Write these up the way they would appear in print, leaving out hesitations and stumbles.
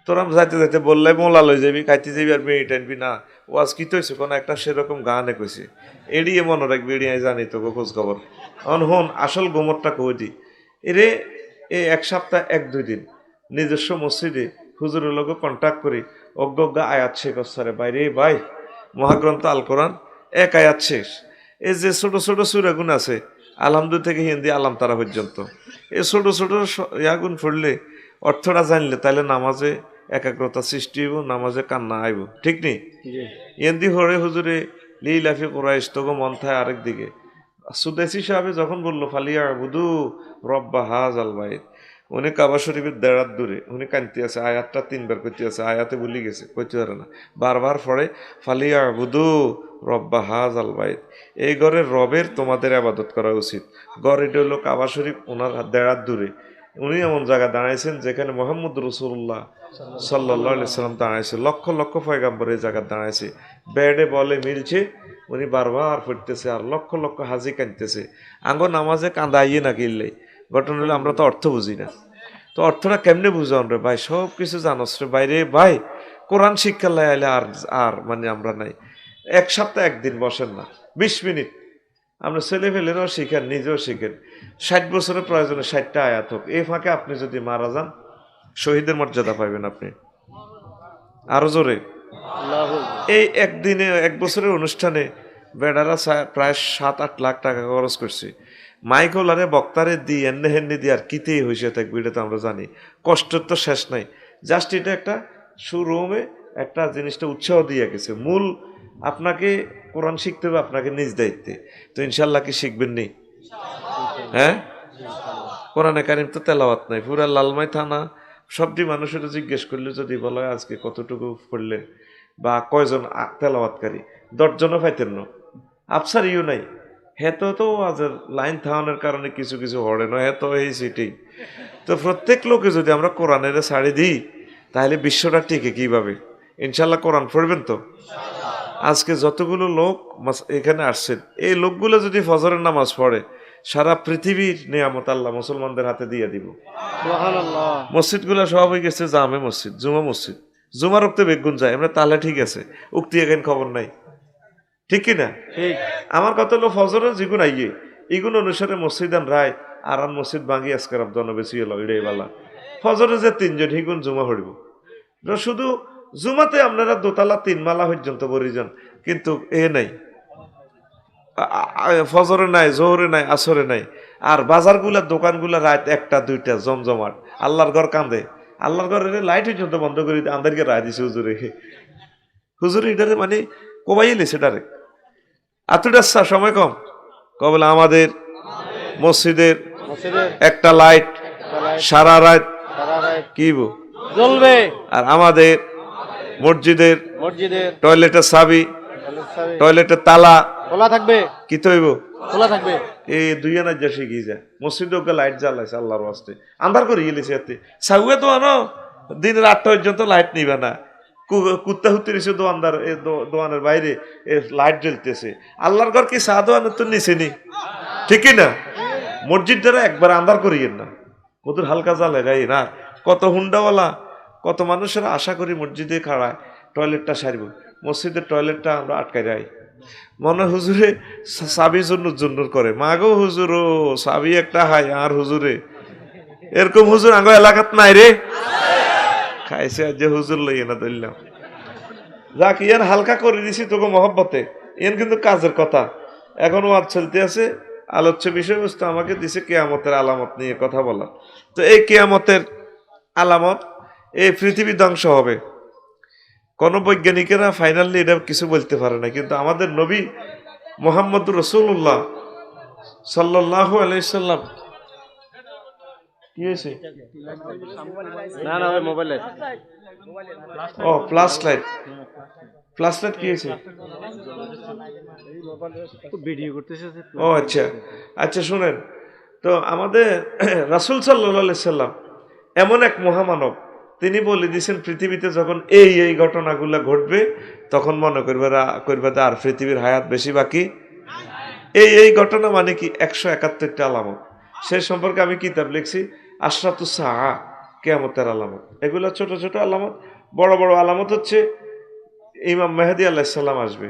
তোরা যাইতে যাইতে বললে মোলা লই যাবি, খাইতে যাবি আর বিড়ি টানবি না। ওয়াজ কি তৈছে কোনো একটা সেরকম গানে কইছে, এড়িয়ে মনে রাখবি, এড়িয়ে জানি তো খোঁজ খবর। হন আসল গোমরটা কই দি এরে। এই এক সপ্তাহ 1-2 দিন নিজস্ব মসজিদে হুজুরের লোক কন্ট্যাক্ট করি, অজ্ঞ আয়াত শেখ সারে বাইরে ভাই, মহাগ্রন্থ আল কোরআন 1 আয়াত শেষ। এই যে ছোট ছোট সূরাগুন আছে আলহামদুলিল্লাহ থেকে হিন্দি আলাম তারা পর্যন্ত, এই ছোট ছোট ইয়াগুন পড়লে অর্থটা জানলে তাহলে নামাজে একাগ্রতা সৃষ্টি হইব, নামাজে কান্না আইব, ঠিক নেই? এন্দি হরে হুজুরে লিলাফি কোরাইশ তোগো মন থায় আরেক দিকে। সুদেশি সাহেব যখন বললো ফালিয়া বুধু রব্বা হাজ আল বাইত, উনি কাবা শরীফের দেড়াত দূরে, উনি কানতে আছে, আয়াতটা 3বার কইতে আছে, আয়াতে ভুলি গেছে, কইতে পারে না, বারবার পড়ে ফালিয়া বুধু রব্বা হাজ আল বাইত। এই ঘরের রবের তোমাদের আবাদত করা উচিত। ঘর এটা হলো কাবা শরীফ, ওনার দেড়াত দূরে। উনি এমন জায়গা দাঁড়াইছেন যেখানে মোহাম্মদ রসুল্লাহ সাল্লাহ সাল্লাম দাঁড়াইছে, লক্ষ লক্ষ পয়গাম্বর এই জায়গা দাঁড়াইছে। বেডে বলে মিলছে, উনি বারবার পড়তেছে আর লক্ষ লক্ষ হাজি কাঁদতেছে। আঙ্গ নামাজে কাঁদাইয়ে না কিনলে ঘটনা হলে আমরা তো অর্থ বুঝি না। তো অর্থটা কেমনে বুঝান রে ভাই, সব কিছু জানোস রে বাইরে ভাই, কোরআন শিক্ষা লাইলে আর আর মানে আমরা নাই। 1 সপ্তাহ 1 দিন বসেন না, 20 মিনিট আমরা ছেলে ফেলেরাও শিখেন, নিজেও শিখেন। 60 বছরের প্রয়োজনে 60টা আয়াত হোক। এই ফাঁকে আপনি যদি মারা যান শহীদের মর্যাদা পাইবেন আপনি, আরো জোরে। এই একদিনে 1 বছরের অনুষ্ঠানে বেড়ারা প্রায় 7-8 লাখ টাকা খরচ করছে। মাইকোলারে বক্তারে দি এনে হেন্নি দিয়ে আর কিতেই হয়েছে থাকবে, এটা তো আমরা জানি। কষ্টের তো শেষ নাই, জাস্ট এটা একটা শুরুমে একটা জিনিসটা উৎসাহ দিয়ে গেছে। মূল আপনাকে কোরআন শিখতে হবে আপনাকে নিজ দায়িত্বে। তো ইনশাল্লাহ কি শিখবেন নি? হ্যাঁ, কোরআনে কারিম তো তেলাওয়াত নাই, পুরা লালমাই থানা। সবটি মানুষের জিজ্ঞেস করলে যদি বলা হয় আজকে কতটুকু পড়লেন বা কয়জন তেলাওয়াতকারী, 10 জনও পাইতেন না। আফসার ইউ নাই, হেতো তো আজের লাইন থাওয়ানোর কারণে কিছু কিছু হড়ে না, হেতো এই সিটি। তো প্রত্যেক লোকে যদি আমরা কোরআনের ছাড়ি দিই তাহলে বিশ্বটা টিকে কিভাবে? ইনশাল্লাহ কোরআন পড়বেন তো। আজকে যতগুলো লোক এখানে আসছেন, এই লোকগুলো যদি ফজরের নামাজ পড়ে সারা পৃথিবীর নিয়ামত আল্লাহ মুসলমানদের হাতে দিয়ে দিব। মসজিদগুলো সব হয়ে গেছে জামে মসজিদ, জুমা মসজিদ। জুমার উক্তে বেগুন যায় আমরা, তাহলে ঠিক আছে, উক্তি এখানে খবর নাই, ঠিক কিনা? আমার কথা হলো ফজরের যেগুন আইয়ে এগুলো অনুসারে মসজিদান রায় আর মসজিদ ভাঙি আজকের জন বেশি হলো এটাই বালা। ফজরে যে 3 জন হিগুন জুমা হরিব, শুধু জুমাতে আপনারা 2 তালা 3 মালা পর্যন্ত বরি যান, কিন্তু এ নাই, ফজরে নাই, জোহরে নাই, আসরে নাই। আর বাজারগুলা দোকানগুলা রাত 1টা 2টা জমজমাট। আল্লাহর ঘর কান্দে, আল্লাহর ঘরের লাইট পর্যন্ত বন্ধ করে আমাদেরকে রায় দিছে হুজুরে। হুজুরে এটারে মানে কমাই এলেছে ডাইরেক্ট। এতটা সময় কম কবলে আমাদের মসজিদের একটা লাইট সারা রাত কি জ্বলবে, আর আমাদের মসজিদের টয়লেটের চাবি, টয়লেটের তালা খোলা থাকবে, কি তৈব খোলা থাকবে। এই 2 আনা যা শিখিয়ে যায় মসজিদে ওকে লাইট জ্বালাইছে আল্লাহর ওয়াস্তে, আন্ধার করে গেলেছে এতে সাউয়ে তো আনো দিন 8টা পর্যন্ত লাইট নিবে না। কুত্তা হুতে রয়েছে দোয়ানদার, দোয়ানের বাইরে লাইট জ্বলতেছে। আল্লাহর ঘর কি চা দোয়ানের তো নিচে নি, ঠিক না? মসজিদ দ্বারা একবার আন্ধার করিয়েন না, কত হালকা জ্বালে গাই না। কত হুন্ডাওয়ালা, কত মানুষেরা আশা করি মসজিদে খাড়ায় টয়লেটটা সারব, মসজিদের টয়লেটটা আমরা আটকাই যাই। মনে হুজুরে চাবি জন্নুর করে, মাগো হুজুর ও চাবি একটা হাই আর হুজুরে, এরকম হুজুর আঙ্গ এলাকাত নাই রে। খাইছে আজ যে হুজুর লইয়ে না ধরলাম, যাক ইয়ান হালকা করে দিছি তোকে মহব্বতে, ইয়ান কিন্তু কাজের কথা। এখন ওয়াজ চলতে আছে, আলোচ্য বিষয়বস্তু আমাকে দিছে কিয়ামতের আলামত নিয়ে কথা বলা। তো এই কিয়ামতের আলামত, এই পৃথিবী ধ্বংস হবে। কোন বৈজ্ঞানিকেরা ফাইনালি এটা কিছু বলতে পারে না, কিন্তু আমাদের নবী মুহাম্মদ রাসূলুল্লাহ সাল্লাল্লাহু আলাইহি সাল্লাম কি হয়েছে? না না ওই মোবাইলে, ও ফ্ল্যাশ লাইট, ফ্ল্যাশ লাইট কি হয়েছে? ভিডিও করতেছে। ও আচ্ছা আচ্ছা, শুনেন তো, আমাদের রাসূল সাল্লাল্লাহু আলাইহি সাল্লাম এমন এক মহামানব, তিনি বলে দিয়েছেন পৃথিবীতে যখন এই ঘটনাগুলো ঘটবে তখন মনে করবে আর পৃথিবীর হায়াত বেশি বাকি। এই ঘটনা মানে কি 171টা আলামত। সে সম্পর্কে আমি কিতাব লিখছি, আশরাতুস সাআ, কিয়ামতের আলামত। এগুলো ছোট ছোট আলামত। বড় বড় আলামত হচ্ছে ইমাম মেহেদী আলাইহিস সালাম আসবে,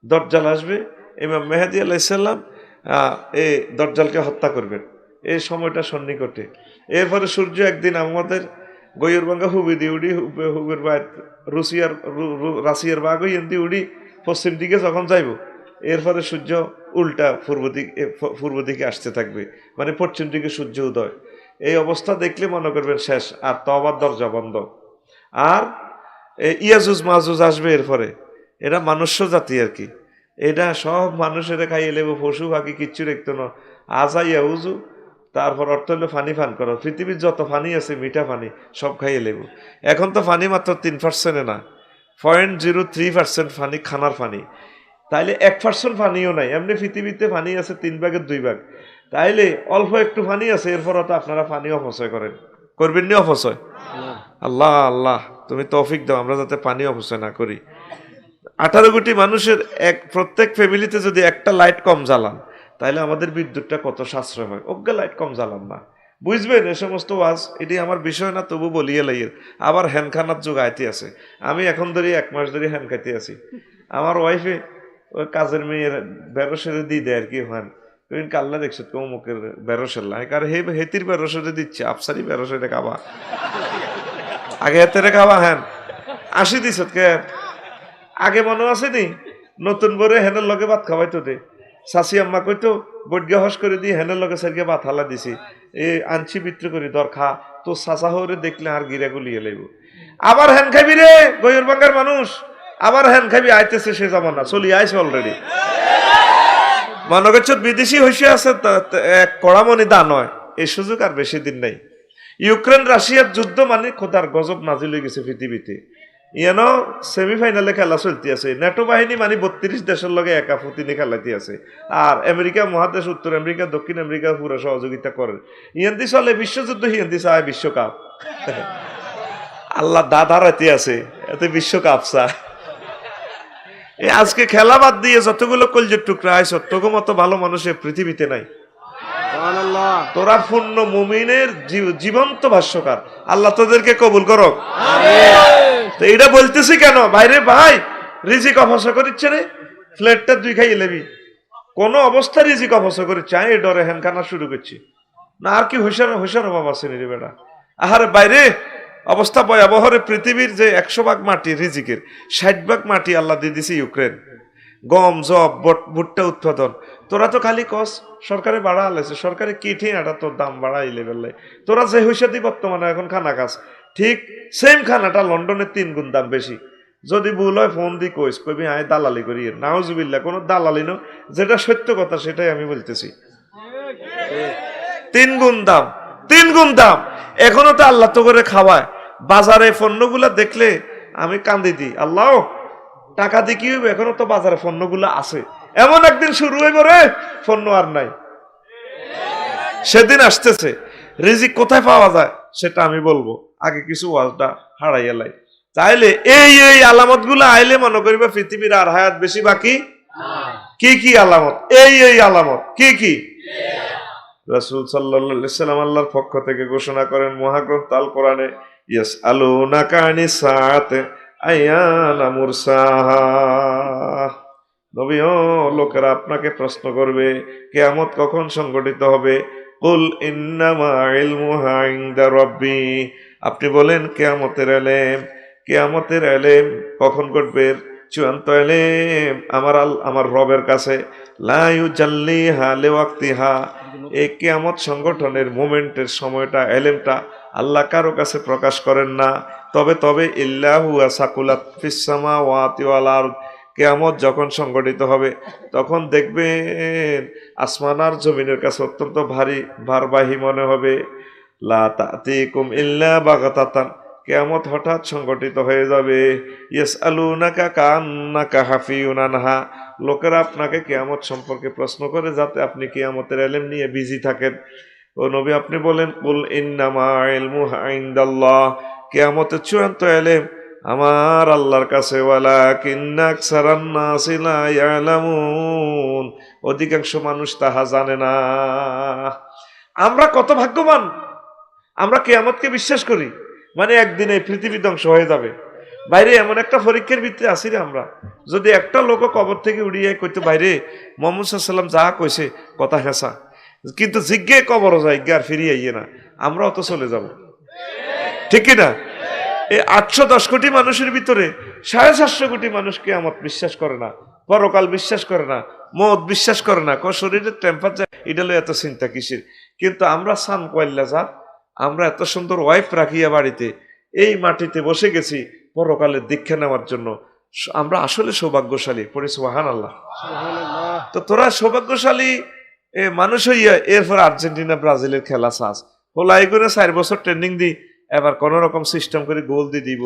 দজ্জাল আসবে, ইমাম মেহেদী আলাইহিস সালাম এই দজ্জালকে হত্যা করবেন, এই সময়টা সন্নিকটে। এরপরে সূর্য একদিন আমাদের গয়ুরবাঙ্গা হুবি দিয়ে উড়ি, হুবের বাদ রাশিয়ার বাঘ হইন্দি উড়ি পশ্চিম দিকে যখন যাইব, এরপরে সূর্য উল্টা পূর্ব দিকে আসতে থাকবে, মানে পশ্চিম দিকে সূর্য উদয়। এই অবস্থা দেখলে মনে করবেন শেষ, আর তওবার দরজা বন্ধ। আর ইয়াজুজ মাজুজ আসবে এরপরে, এরা মানুষ্য জাতি আর কি, এটা সব মানুষের খাইয়ে লেবো, পশু পাখি কিচ্ছু দেখতো না। আজা ইয়াউজু, তারপর অর্থ হলো পানি পান করো, পৃথিবীর যত পানি আছে মিঠা পানি সব খাইয়ে লেবো। এখন তো পানি মাত্র 3% না, 0.03% পানি খানার পানি। তাইলে 1% পানিও নাই, এমনি পৃথিবীতে পানি আছে 3 ভাগের 2 ভাগ। তাইলে অল্প একটু পানি আছে, এরপর তো আপনারা পানি অপচয় করেন, করবেন নি অপচয়? আল্লাহ আল্লাহ তুমি তৌফিক দাও আমরা যাতে পানি অপচয় না করি। 18 কোটি মানুষের প্রত্যেক ফ্যামিলিতে যদি একটা লাইট কম জ্বালান, তাহলে আমাদের বিদ্যুৎটা কত সাশ্রয় হয়। অজ্ঞা লাইট কম জ্বালান না, বুঝবেন এ সমস্ত ওয়াজ, এটি আমার বিষয় না, তবু বলিয়ে লাইয়ের। আবার হ্যানখানার যুগ আইতে আছে, আমি এখন ধরে 1 মাস ধরে হ্যান খাইতে আছি। আমার ওয়াইফে ওই কাজের মেয়ের বেরোসেরে দিয়ে দেয় আর কি, হ্যান তুমি কাল্লা দেখছো কৌমুকের বেরোসের লাই, কারণ হেতির বেরোসেরে দিচ্ছে, আফসারি বেরোসেরে খাবা আগে হেতেরে খাবা। হ্যান 80 দিছ কে আগে মনে আছে নি, নতুন বরে হেনের লগে ভাত খাওয়াইতো দে, শাশি আম্মা কইতো বৈজ্ঞা হস করে দিয়ে হেনের লগে সারিয়ে ভাত হালা দিছি, এ আনছি বিত্র করি দর খা, তো চাচা হরে দেখলে আর গিরা গুলিয়ে লাইব। আবার হ্যান খাবি রে গয়ুর বাঙ্গার মানুষ, আবার হ্যান খাবি, আইতেছে সে জামানা, চলি আইছে অলরেডি। মনে করছ বিদেশি হইসে আছে কড়ামণি দা নয়, এই সুযোগ আর বেশি দিন নাই। ইউক্রেন রাশিয়ার যুদ্ধ মানে খোদার গজব নাজিল হয়ে গেছে পৃথিবীতে। ইয়ান সেমিফাইনালে খেলা চলতে আছে, নেটো বাহিনী মানে 32 দেশের লগে একা ফুতিনি খেলাইতে আছে, আর আমেরিকা মহাদেশ, উত্তর আমেরিকা, দক্ষিণ আমেরিকা পুরো সহযোগিতা করে। ইয়ান্দি চলে বিশ্বযুদ্ধ, হিয়ান্দি চায় বিশ্বকাপ। আল্লাহ দাদা রাতে আছে, এতে বিশ্বকাপ চা। আজকে খেলা বাদ দিয়ে যতগুলো কলজের টুকরা আইস, তোকে মতো ভালো মানুষের পৃথিবীতে নাই। তোরা পূর্ণ মুমিনের জীবন্ত ভাষ্যকার, আল্লাহ তোদেরকে কবুল করো। তো এটা বলতেছি কেন বাইরে ভাই, রিজিক অপচয় করিচ্ছে রে, ফ্লেটটা 2 খাইয়ে লেবি, কোন অবস্থা রিজিক অপচয় করিচ্ছে, এই ডরে হ্যানখানা শুরু করছি না, আর কি হুশার অভাব আছে রে বেটা। আহারে বাইরে অবস্থা ভয়াবহ রে, পৃথিবীর যে 100 ভাগ মাটি রিজিকের 60 ভাগ মাটি আল্লাহ দিয়ে দিছে ইউক্রেন, গম জব ভুট্টা উৎপাদন। তোরা তো খালি কস সরকারে বাড়া আলাইছে, সরকারে কি ঠিক এটা তোর দাম বাড়াই লেবেল, তোরা যে হইসাদি বর্তমানে এখন খানা খাস, ঠিক সেম খানাটা লন্ডনের 3 গুণ দাম বেশি। যদি ভুল হয় ফোন দি কইস, কবি আয় দালালি করি, নাউজুবিল্লাহ, কোনো দালালি না, যেটা সত্য কথা সেটাই আমি বলতেছি। 3 গুণ দাম, 3 গুণ দাম। এখনো তো আল্লাহ তো করে খাওয়ায়, বাজারে পণ্যগুলা দেখলে আমি কান্দি দিই, আল্লাহ টাকা দিয়ে কি হইবে, এখনো তো বাজারে পণ্যগুলো আছে, এমন একদিন শুরু হইব রে পণ্য আর নাই, সেদিন আসতেছে। রিজিক কোথায় পাওয়া যায় সেটা আমি বলবো, আগে কিছু ওয়াজটা হারাইয়া লাই। তাইলে এই আলামত গুলো আইলে মনে করিবে পৃথিবীর আর হায়াত বেশি বাকি। কি কি আলামত? এই আলামত কি কি? রাসূল সাল্লাল্লাহু আলাইহি সাল্লাম আল্লাহর পক্ষ থেকে ঘোষণা করেন মহাগ্রন্থ আল কোরআনে, ইয়াসআলুনাকা আনিস সাআতি আইয়ানা মুরসাহা। নবী ও লোকেরা আপনাকে প্রশ্ন করবে কিয়ামত কখন সংঘটিত হবে। কুল ইন্নামা ইলমুহা ইনদা রাব্বি, আপনি বলেন কিয়ামতের এলেম কখন ঘটবে, চূড়ান্ত এলেম আমার রবের কাছে। লা ইউজাল্লিহা লিওয়াক্তিহা, এই কিয়ামত সংগঠনের মোমেন্টের সময়টা, এলেমটা আল্লাহ কারো কাছে প্রকাশ করেন না। তবে ইল্লাহু সাকুলাত ফিস সামাওয়াতি ওয়াল আরদ, কিয়ামত যখন সংগঠিত হবে তখন দেখবেন আসমান আর জমিনের কাছে অত্যন্ত ভারবাহী মনে হবে। লা তাতিকুম ইল্লা বাগাতাতান, কিয়ামত হঠাৎ সংগঠিত হয়ে যাবে। ইয়াসআলুনাকা কান্নাকা হাফিউন আনহা, লোকেরা আপনাকে কিয়ামত সম্পর্কে প্রশ্ন করে যাতে আপনি কিয়ামতের ইলম নিয়ে বিজি থাকেন। ও নবী আপনি বলেন কুল ইন্নামা ইলমুহা ইনদাল্লাহ, কিয়ামতের চূড়ান্ত ইলম আমার আল্লাহর কাছে। ওয়ালাকিন্না আকসারান নাসি লা ইয়ালামুন, অধিকাংশ মানুষ তাহা জানে না। আমরা কত ভাগ্যবান, আমরা কিয়ামতকে বিশ্বাস করি, মানে একদিনে পৃথিবী ধ্বংস হয়ে যাবে। বাইরে এমন একটা পরীক্ষার ভিতরে আসি রে আমরা, যদি একটা লোক কবর থেকে উড়িয়ে কইতো বাইরে মোহাম্মদ সাল্লাম যা কইছে কথা হেসা, কিন্তু জিজ্ঞে কবরও যায় আর ফিরিয়ে আইয়ে না, আমরাও তো চলে যাব, ঠিক কিনা? এই 810 কোটি মানুষের ভিতরে 750 কোটি মানুষ কিয়ামত বিশ্বাস করে না, পরকাল বিশ্বাস করে না, মত বিশ্বাস করে না, শরীরের টেম্পারেচার এটা লই এত চিন্তা কিসের। কিন্তু আমরা সান কয়লা যা, আমরা এত সুন্দর ওয়াইফ রাখিয়া বাড়িতে এই মাটিতে বসে গেছি পরকালের দীক্ষা নেওয়ার জন্য। আমরা আসলে সৌভাগ্যশালী, পড়ি সুবহানাল্লাহ। তো তোরা সৌভাগ্যশালী মানুষ হইয়া এরপর আর্জেন্টিনা ব্রাজিলের খেলা চাস হোলাই করে 4 বছর ট্রেনিং দি, এবার কোন রকম সিস্টেম করে গোল দিয়ে দিব।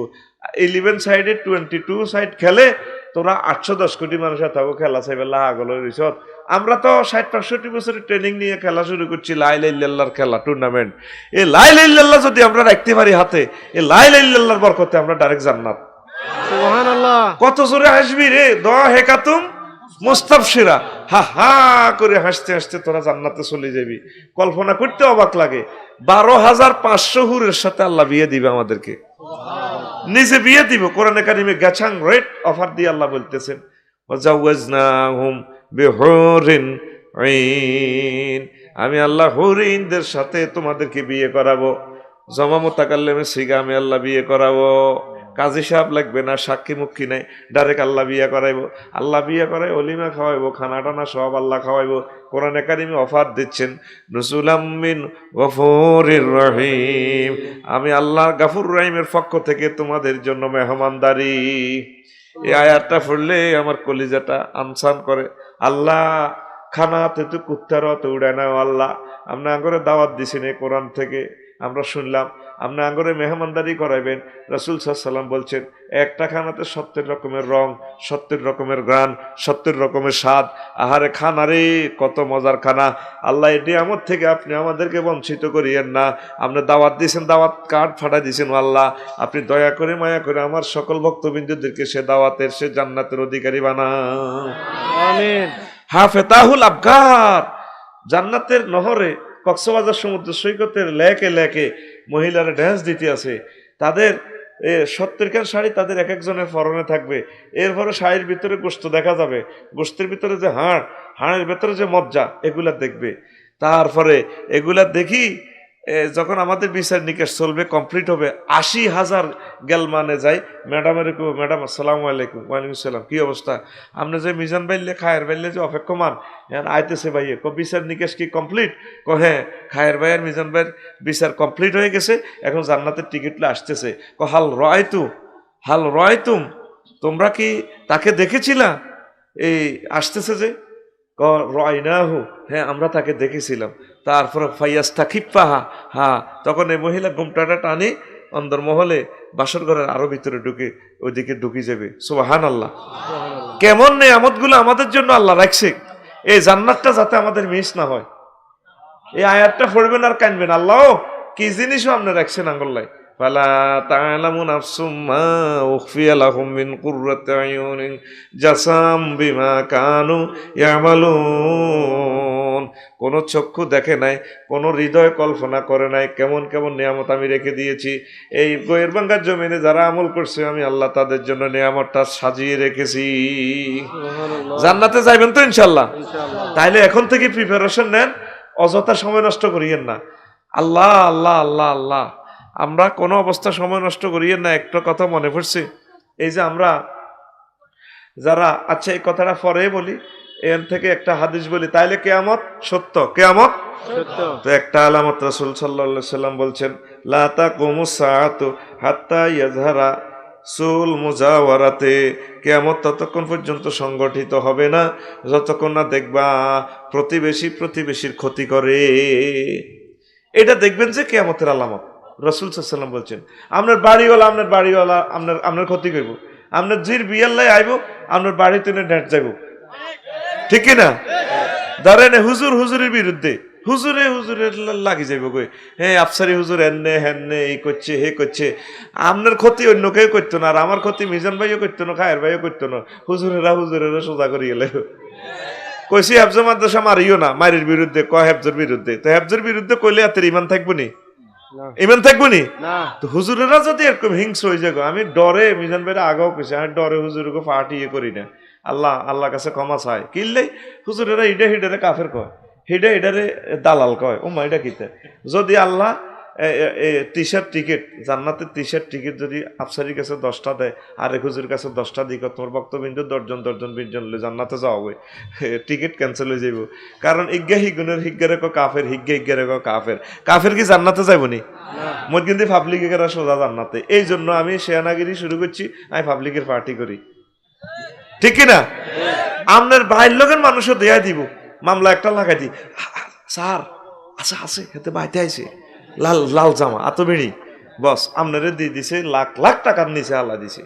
11 সাইডে 22 সাইড খেলে, তোরা 810 কোটি মানুষের থাকো খেলা চাইবে লাগল রিসত। আমরা তো 60-65 বছরের ট্রেনিং নিয়ে খেলা শুরু করছি, লা ইলাহা ইল্লাল্লাহর খেলা টুর্নামেন্ট। এই লা ইলাহা ইল্লাল্লাহ যদি আমরা রাখতে পারি হাতে, এই লা ইলাহা ইল্লাল্লাহর বরকতে আমরা ডাইরেক্ট জান্নাত। সুবহানাল্লাহ। কত জোরে হাসবি রে, দোয়া হেকাতুম মুস্তাবশিরা, হা হা করে হাসতে হাসতে তোরা জান্নাতে চলে যাবি। কল্পনা করতে অবাক লাগে, 12,500 হুরের সাথে আল্লাহ বিয়ে দিবে আমাদেরকে, নিজে বিয়ে দিব। কোরআনে কারিমে গাছাং রেট অফার দিয়ে আল্লাহ বলতেছেন, ওয়াজাওয়াজনাহুম বিহুরিন আইন, আমি আল্লাহ হরিণদের সাথে তোমাদেরকে বিয়ে করাবো। জমা মুতাকাল্লিমে সিগা আমি আল্লাহ বিয়ে করাবো, কাজী সাহেব লাগবে না, সাক্ষী মুক্ষী নাই, ডাইরেক্ট আল্লাহ বিয়ে করাইবো। আল্লাহ বিয়ে করাই অলিমা খাওয়াইবো, খানা টানা সব আল্লাহ খাওয়াইবো। কোরআনে কারিমে অফার দিচ্ছেন, নুসুলাম মিন গফুরির রহিম, আমি আল্লাহ গাফুর রহিমের পক্ষ থেকে তোমাদের জন্য মেহমানদারি। এই আয়াতটা পড়লে আমার কলিজাটা আনসান করে। আল্লাহ খানাতে তো কুত্তার অত উড়ে না, আল্লাহ আপনি আঙ্গরে দাওয়াত দিছেন এই কোরআন থেকে, আমরা শুনলাম আপনি আঙ্গরে মেহমানদারি করাইবেন। রাসূল সাল্লাল্লাহু আলাইহি ওয়াসাল্লাম বলছেন, একটা খানাতে 70 রকমের রং, 70 রকমের গান, 70 রকমের স্বাদ। আহারে খানা রে, কত মজার খানা। আল্লাহ এই নিয়ামত থেকে আপনি আমাদেরকে বঞ্চিত করিয়েন না। আপনি দাওয়াত দিয়েছেন, দাওয়াত কার্ড ফাটাই দিয়েছেন, আল্লাহ আপনি দয়া করে মায়া করে আমার সকল ভক্তবিন্দুদেরকে সে দাওয়াতের, সে জান্নাতের অধিকারী বানান। আমিন। হাফেতাহুল আবকার, জান্নাতের নহরে কক্সবাজার সমুদ্র সৈকতের লেকে লেকে মহিলারা ড্যান্স দিতে আছে। তাদের 70 খান শাড়ি তাদের এক একজনের পরনে থাকবে। এরপরে শাড়ির ভিতরে গোশত দেখা যাবে, গোশতের ভিতরে যে হাড়ের ভিতরে যে মজ্জা, এগুলা দেখবে। তারপরে এগুলা দেখি যখন আমাদের বিচার নিকাশ চলবে, কমপ্লিট হবে, 80,000 গেলমানে যাই, ম্যাডামের ম্যাডাম আসসালামু আলাইকুম। ওয়ালাইকুম আসসালাম, কি অবস্থা? আপনি যে মিজান বাইলে খায়ের বাইলে যে অপেক্ষমান আইতেছে ভাইয়ে, বিচার নিকাশ কি কমপ্লিট? হ্যাঁ, খায়ের ভাইয়ের মিজান ভাইয়ের বিচার কমপ্লিট হয়ে গেছে, এখন জান্নাতের টিকিটটা আসতেছে। হাল রয়তুম, তোমরা কি তাকে দেখেছিলা? এই আসতেছে যে রাইনাহু, হ্যাঁ আমরা তাকে দেখেছিলাম। তারপরে ফাইয়াস্তা খিপ্পাহা, হ্যাঁ তখন এই মহিলা ঘুমটাটা টানে অন্দরমহলে বাসর ঘরের আরো ভিতরে ঢুকে ওইদিকে ঢুকে যাবে। সুবহানাল্লাহ। কেমন নেয়ামতগুলো আমাদের জন্য আল্লাহ রাখছে, এই জান্নাতটা যাতে আমাদের মিস না হয়। এই আয়াতটা পড়বেন আর কানবেন, আল্লাহ কি জিনিসও আপনি রাখছেন আঙ্গল্লাই। ফালা তা'লামু নাফসুম মা উখফিয়া লাহুম মিন কুররাতি আয়ুনিন জাযাম বিমা কানু ইয়ামালুন। কোন চক্ষু দেখে নাই, কোন হৃদয় কল্পনা করে নাই কেমন কেমন নিয়ামত আমি রেখে দিয়েছি। এই গোয়ের বাঙ্গার জমিনে যারা আমল করছে, আমি আল্লাহ তাদের জন্য নিয়ামতটা সাজিয়ে রেখেছি। জান্নাতে যাইবেন তো ইনশাআল্লাহ? তাইলে এখন থেকে প্রিপারেশন নেন, অযথা সময় নষ্ট করিয়েন না। আল্লাহ আল্লাহ আল্লাহ আল্লাহ, আমরা কোনো অবস্থা সময় নষ্ট করিয়েন না। একটা কথা মনে পড়ছে, এই যে আমরা যারা, আচ্ছা এই কথাটা পরে বলি, এর থেকে একটা হাদিস বলি, তাইলে কিয়ামত সত্য, কিয়ামত সত্য। তো একটা আলামত রাসূল সাল্লাল্লাহু আলাইহি সাল্লাম বলছেন, লা তাকুমুস সাআতু হাত্তা ইয়াজহারা সুল মুজাওয়ারাতে, কিয়ামত ততক্ষণ পর্যন্ত সংগঠিত হবে না যতক্ষণ না দেখবা প্রতিবেশীর ক্ষতি করে। এটা দেখবেন যে কিয়ামতের আলামত। রাসূল সাল্লাল্লাহু আলাইহি ওয়াসাল্লাম বলছেন, আপনার বাড়িওয়ালা আপনার ক্ষতি করব, আপনার জির বিয়াল্লাই আইব, আপনার বাড়িতে ডেট যাইব, ঠিক কিনা? ধরেন হুজুরের বিরুদ্ধে হুজুরে লাগি যাইব কই, হ্যাঁ আফসারি হুজুর এনে হেনে এই করছে হে করছে, আপনার ক্ষতি অন্য কেউ করতো না, আর আমার ক্ষতি মিজান ভাইও করতো না, খায়ের ভাইও করতো না, হুজুরেরা সোজা করিয়ে গেল। কইছি হেফজ মাদ্রাসা মারিও না, মারির বিরুদ্ধে হেফজের বিরুদ্ধে, তো হেফজের বিরুদ্ধে কইলে এত ইমান থাকবো নি? ইমান থাকবো নি? তো হুজুরেরা যদি এরকম হিংস্র হয়ে যাবো, আমি ডরে মিজান ভাইরা আগেও কেছি, আমি ডরে হুজুরকে ফাটি ইয়ে করি না, আল্লাহ কাছে ক্ষমা চাই। কিনলেই হুজুরেরা হিডে হিডারে কাফের কয়, হিডে হিডারে দালাল কয়, ও মা এটা কিতে। যদি আল্লাহ টিশার্ট টিকিট, জান্নাতের টিশার্ট টিকিট যদি আফসারির কাছে 10টা দেয় আর এক হুজুর কাছে 10টা দিক, তোমার বক্তবিন্দু 10 জন 20 জন জান্নাতে যাওয়া হবে, টিকিট ক্যান্সেল হয়ে যাইব। কারণ ইজ্ঞা হিগুনের হিজ্ঞারে কাফের, হিজ্ঞারে কাফের, কাফের কি জান্নাতে যাইব নি? মই কিন্তু পাবলিকেরা সোজা জান্নাতে। এই জন্য আমি শেয়ানাগিরি শুরু করছি, আমি পাবলিকের পার্টি করি, ঠিক কিনা? আপনার বাইর লোকের মানুষও দেয়া দিব, মামলা একটা লাগাই দি, স্যার আচ্ছা আছে হেতে বাইতে আইছে লাল লাল জামা এত বেড়ি, বস আপনারে দিয়ে দিছে লাখ লাখ টাকার নিচে আল্লাহ দিছে,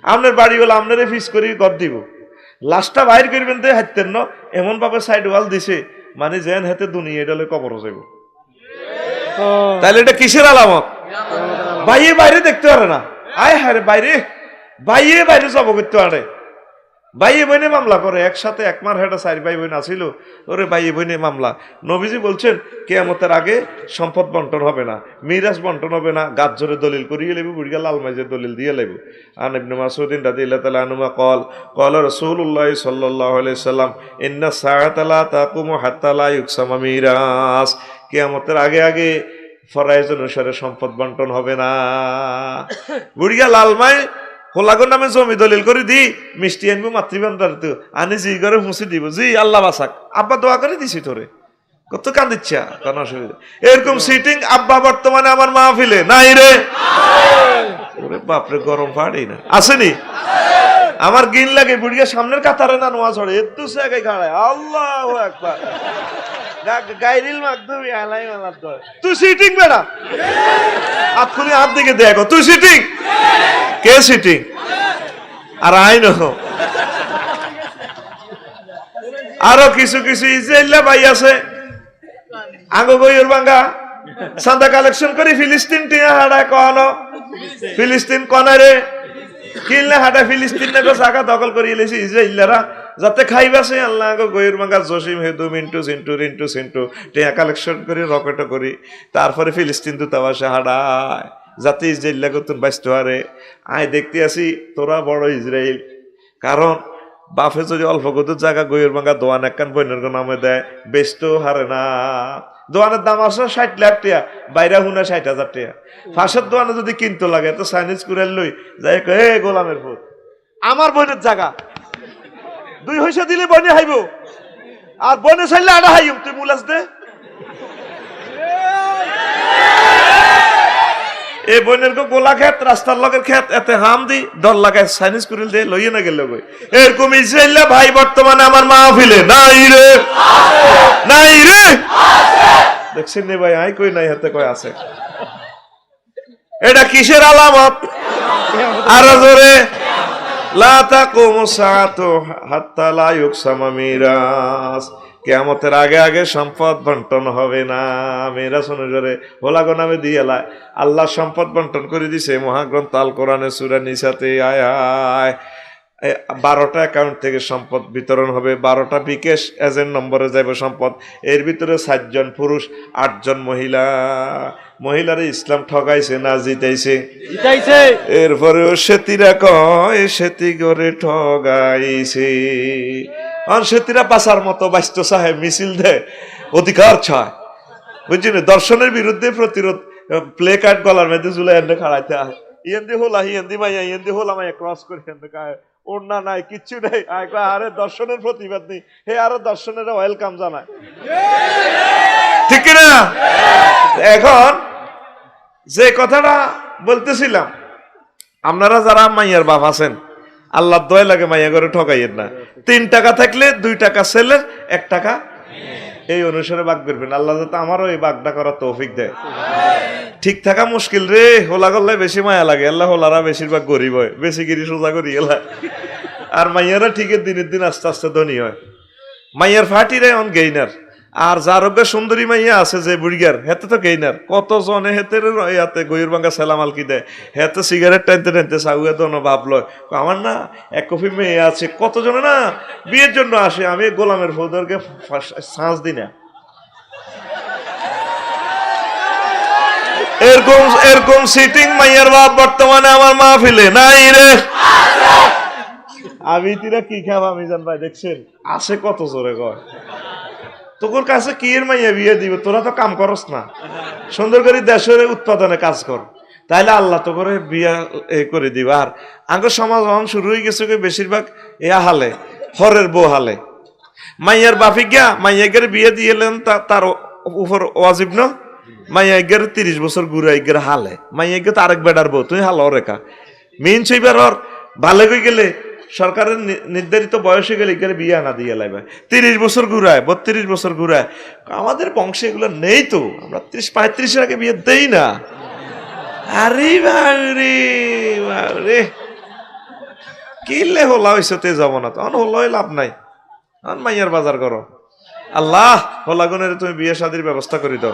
আপনার বাড়ি হলে আপনারে ফিস করি ঘর দিব, লাশটা বাইর করবেন তো হাঁটতেন না, এমন ভাবে সাইড ওয়াল দিছে মানে যেন হেতে দুনিয়া ডালে কবর যাইব। তাহলে এটা কিসের আলামত? বাইরে বাইরে দেখতে পারে না, আয় হারে বাইরে বাইরে বাইরে জব করতে পারে, ভাইয়ে বইনে মামলা করে একসাথে, একমার হেটা 4 ভাই বোন আসিল, ওরে ভাইয়ে বইনে মামলা। নবীজি বলছেন কিয়ামতের আগে সম্পদ বন্টন হবে না, মিরাজ বন্টন হবে না, গাছ জোরে দলিল করিয়ে লেবু, বুড়িয়া লাল মাইজের দলিল দিয়ে লেবু। আন ইবনে মাসউদিন রাদিয়াল্লাহু তাআলা আনহু قال রাসূলুল্লাহ সাল্লাল্লাহু আলাইহি সাল্লাম ইন্না সাআতা লা তাকুমু হাত্তা লা ইউকসামা মিরাস, কিয়ামতের আগে আগে ফরজ অনুসারে সম্পদ বন্টন হবে না। বুড়িয়া লালমাই হোলাগর নামে জমি দলিল করে দি, মিষ্টি আনবো মাতৃভান্ডার তো আনি জি করে মুছে দিব, জি আল্লাহ বাসাক, আব্বা দোয়া করে দিছি তোরে, কত কান্দিচ্ছা কোনো অসুবিধা। এরকম সিটিং আব্বা বর্তমানে আমার মাহফিলে নাই রে, ওরে বাপরে গরম পাড়ি না আসেনি, আমার গিন লাগে বুড়িয়া সামনের কাতারে না নোয়া ছড়ে এত জায়গায় খাড়ায়, আল্লাহু আকবার, গাইরিল মাকদুমি আলাইহিম আল্লাহ, তুই সিটিং বেড়া আপনি হাত দিকে দেখো, তুই সিটিং কে সিটিং আর আইন। আরো কিছু কিছু ইসরায়েলিয়া ভাই আছে আঙ্গ গইর বাঙ্গা চাঁদা কালেকশন করে ফিলিস্তিন টিয়া হাডা কনো, ফিলিস্তিন কনারে কিনলে হাডা ফিলিস্তিন না জায়গা দখল করে এলেছে ইসরায়েলিয়ারা, যাতে খাইবাছে আল্লাহ গইর বাঙ্গা জসিম হেদু মিন্টু সিন্টু রিন্টু সিন্টু টিয়া কালেকশন করে রকেটও করি, তারপরে ফিলিস্তিন দূতাবাসে হাডায় যাতে ইসরায়েলিয়া করতেন বাঁচতে পারে। আয় দেখতে আসি তোরা বড় ইসরায়েল, কারণ বাপে যদি অল্প কত জায়গা গইয়ের ভাঙা দোয়ান একখান বইনের নামে দেয়, বেচতেও হারে না। দোয়ানের দাম আসে 60 লাখ টাকা, বাইরে হুনা 60,000 টাকা। ফাঁসের দোয়ানে যদি কিনতে লাগে তো চাইনিজ কুড়াল লই যাই হে গোলামের ফুট আমার বইনের জায়গা 2 পয়সা দিলে বনে হাইব, আর বনে চাইলে আড়া হাইম, তুই মুলাস দে এই বইনের গোলা খেত রাস্তার লগের খেত এতে হাম দি ডর লাগায় চাইনিজ কুড়িল দিয়ে লইয়ে না গেল গই। এরকম ইসরায়েলিয়া ভাই বর্তমানে আমার মাহফিলে নাই রে, নাই রে, দেখছেন নে ভাই, আই কই নাই হাতে কয় আছে। এটা কিসের আলামত? আরো জোরে, লা তাকুমু সাআতু হাত্তা লা ইউকসামা মিরাস, কিয়ামতের আগে আগে সম্পদ বন্টন হবে না। মিরাস অনুসারে হোলাগো নামে দিয়ে আল্লাহ সম্পদ বন্টন করে দিছে মহাগ্রন্থ আল কোরআনে সূরা নিসাতে আয় আয় 12টা অ্যাকাউন্ট থেকে সম্পদ বিতরণ হবে, 12টা বিকাশ এজেন্ট নম্বরে যাবে সম্পদ। এর ভিতরে 7 জন পুরুষ 8 জন মহিলা। মহিলারে ইসলাম ঠগাইছে না জিতাইছে? জিতাইছে। এরপরেও সেতিরা কয় সেতি করে ঠগাইছে। আর সেতিরা বাঁচার মতো বাস্ত সাহেব মিছিল দেয়, অধিকার চায়, বুঝছি না, দর্শনের বিরুদ্ধে প্রতিরোধ, প্লে কার্ড গলার মধ্যে ঝুলে এনে খাড়াইতে হয়, ইয়েন্দি হোলা হিয়েন্দি মাইয়া ইয়েন্দি হোলা মাইয়া ক্রস করে এনে খায়, ওড়না নাই কিচ্ছু নেই, আরে দর্শনের প্রতিবাদ নেই, হে আরো দর্শনের ওয়েলকাম জানায়, ঠিক কিনা? এখন যে কথাটা বলতেছিলাম, আপনারা যারা মাইয়ার বাপ আছেন, আল্লাহ দয়া লাগে মাইয়া করে ঠকাইয়েন না। 3 টাকা থাকলে 2 টাকা ছেলের 1 টাকা এই অনুসারে ভাগ করবেন। আল্লাহ যাতে আমারও এই ভাগটা করার তৌফিক দেয়। ঠিক থাকা মুশকিল রে, হোলা করলে বেশি মায়া লাগে, আল্লাহ হোলারা বেশিরভাগ গরিব হয়, বেশি গিরি সোজা করি এলা, আর মাইয়ারা ঠিকই দিনের দিন আস্তে আস্তে ধনী হয়। মাইয়ার ফাটিরে অন গেইনার, আর যার সুন্দরী মাইয়া আছে যে বুড়িগার হেতে তো গেইনার। কত জনে হেতে ইয়াতে গইর ভাঙ্গা সেলাম আলকি দেয়, হেতে সিগারেট টানতে টানতে সাউয়া তো ভাব লয়, আমার না 1 কপি মেয়ে আছে, কত জনে না বিয়ের জন্য আসে, আমি গোলামের ফৌদরকে সাঁজ দিই না। এরকম এরকম সিটিং মাইয়ার বাপ বর্তমানে আমার মাহফিলে নাই রে। আমি তিরা কি খাবা মিজান ভাই দেখছেন আসে কত জোরে কয়। তোর কাছে কি এর মাইয়া বিয়ে দিবে, তোরা তো কাম করস না, সুন্দর করে দেশের উৎপাদনে কাজ কর, তাইলে আল্লাহ তো করে বিয়া করে দিবা। আর আগের সমাজ অন শুরু হয়ে গেছে বেশিরভাগ এয়া হালে হরের বউ হালে। মাইয়ার বাপি গিয়া মাইয়াগের বিয়ে দিয়েলেন তার উপর ওয়াজিব ন, মাইয়াগের 30 বছর ঘুরে গের হালে, মাইয়াগে তো আরেক বেড়ার বউ তুই হাল রেখা মেন ছইবার ওর ভালো হয়ে গেলে সরকারের নির্ধারিত বয়সে গেলে এখানে বিয়ে আনা দিয়ে লাগবে। 30 বছর ঘুরায় 32 বছর ঘুরায়। আমাদের বংশে এগুলো নেই তো, আমরা 30-35 আগে বিয়ে দেই না। আরে বারে বারে কিলে হলা হয়েছে তে যাব না, তখন হলোই লাভ নাই, তখন মাইয়ার বাজার করো। আল্লাহ হলাগুনের তুমি বিয়ে শাদীর ব্যবস্থা করি দাও।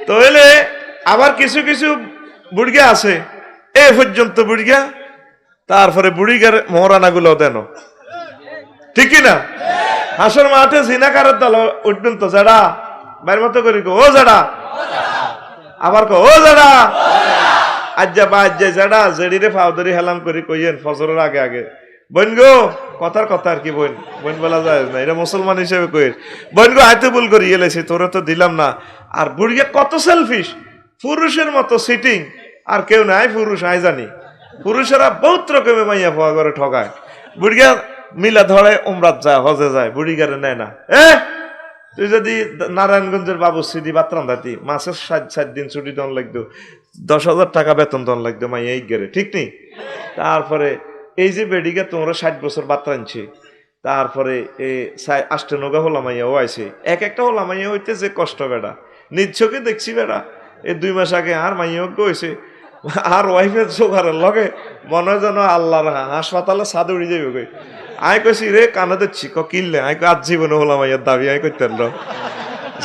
তাহলে আবার কিছু কিছু বুড়িয়া আছে এ পর্যন্ত বুড়িয়া, তারপরে বুড়িগার মহারানা গুলো দেন, ঠিক কিনা? হাসর মাঠে জিনাকারের দল উঠবেন তো, যারা বাইর মতো করি ও যারা, আবার কো ও যারা আজ্জা বা আজ্জা যারা জেডিরে ফাউদারি হেলাম করি কইয়েন ফজরের আগে আগে বোন গো, কথার কথা আর কি বোন বোন বলা যায় না, এটা মুসলমান হিসেবে কই বোন গো আইতে ভুল করি এলেছি তোরা তো দিলাম না। আর বুড়িয়া কত সেলফিশ, পুরুষের মতো সিটিং আর কেউ নাই, পুরুষ আই জানি পুরুষেরা বহুত রকমের মাইয়া ফোয়া করে ঠকায়। বুড়িয়া মিলা ধরে উমরাত যায় হজে যায়, বুড়িগারে নেয় না। তুই যদি নারায়ণগঞ্জের বাবু সিডি বাতরান দাতি মাসের 60 দিন ছুটি দন লাগতো, 10,000 টাকা বেতন দন লাগতো মাইয়া এই গেরে, ঠিক নেই? তারপরে এই যে বেডিকে তোমরা 60 বছর বাতরানছে, তারপরে এই 8 হলা মাইয়া ও আইছে, এক একটা হলা মাইয়া হইতে যে কষ্ট বেড়া নিজ চোখে দেখছি বেড়া। এই 2 মাস আগে আর মাইয়া হয়েছে আর ওয়াইফের চোখারের লগে মনে হয় যেন আল্লাহর হাসপাতালে সাদ উড়ি যাবে কই। আয় কইছি রে কানা দিচ্ছি কিনলে আয় আজ জীবনে হলাম আইয়ার দাবি আয় করতেন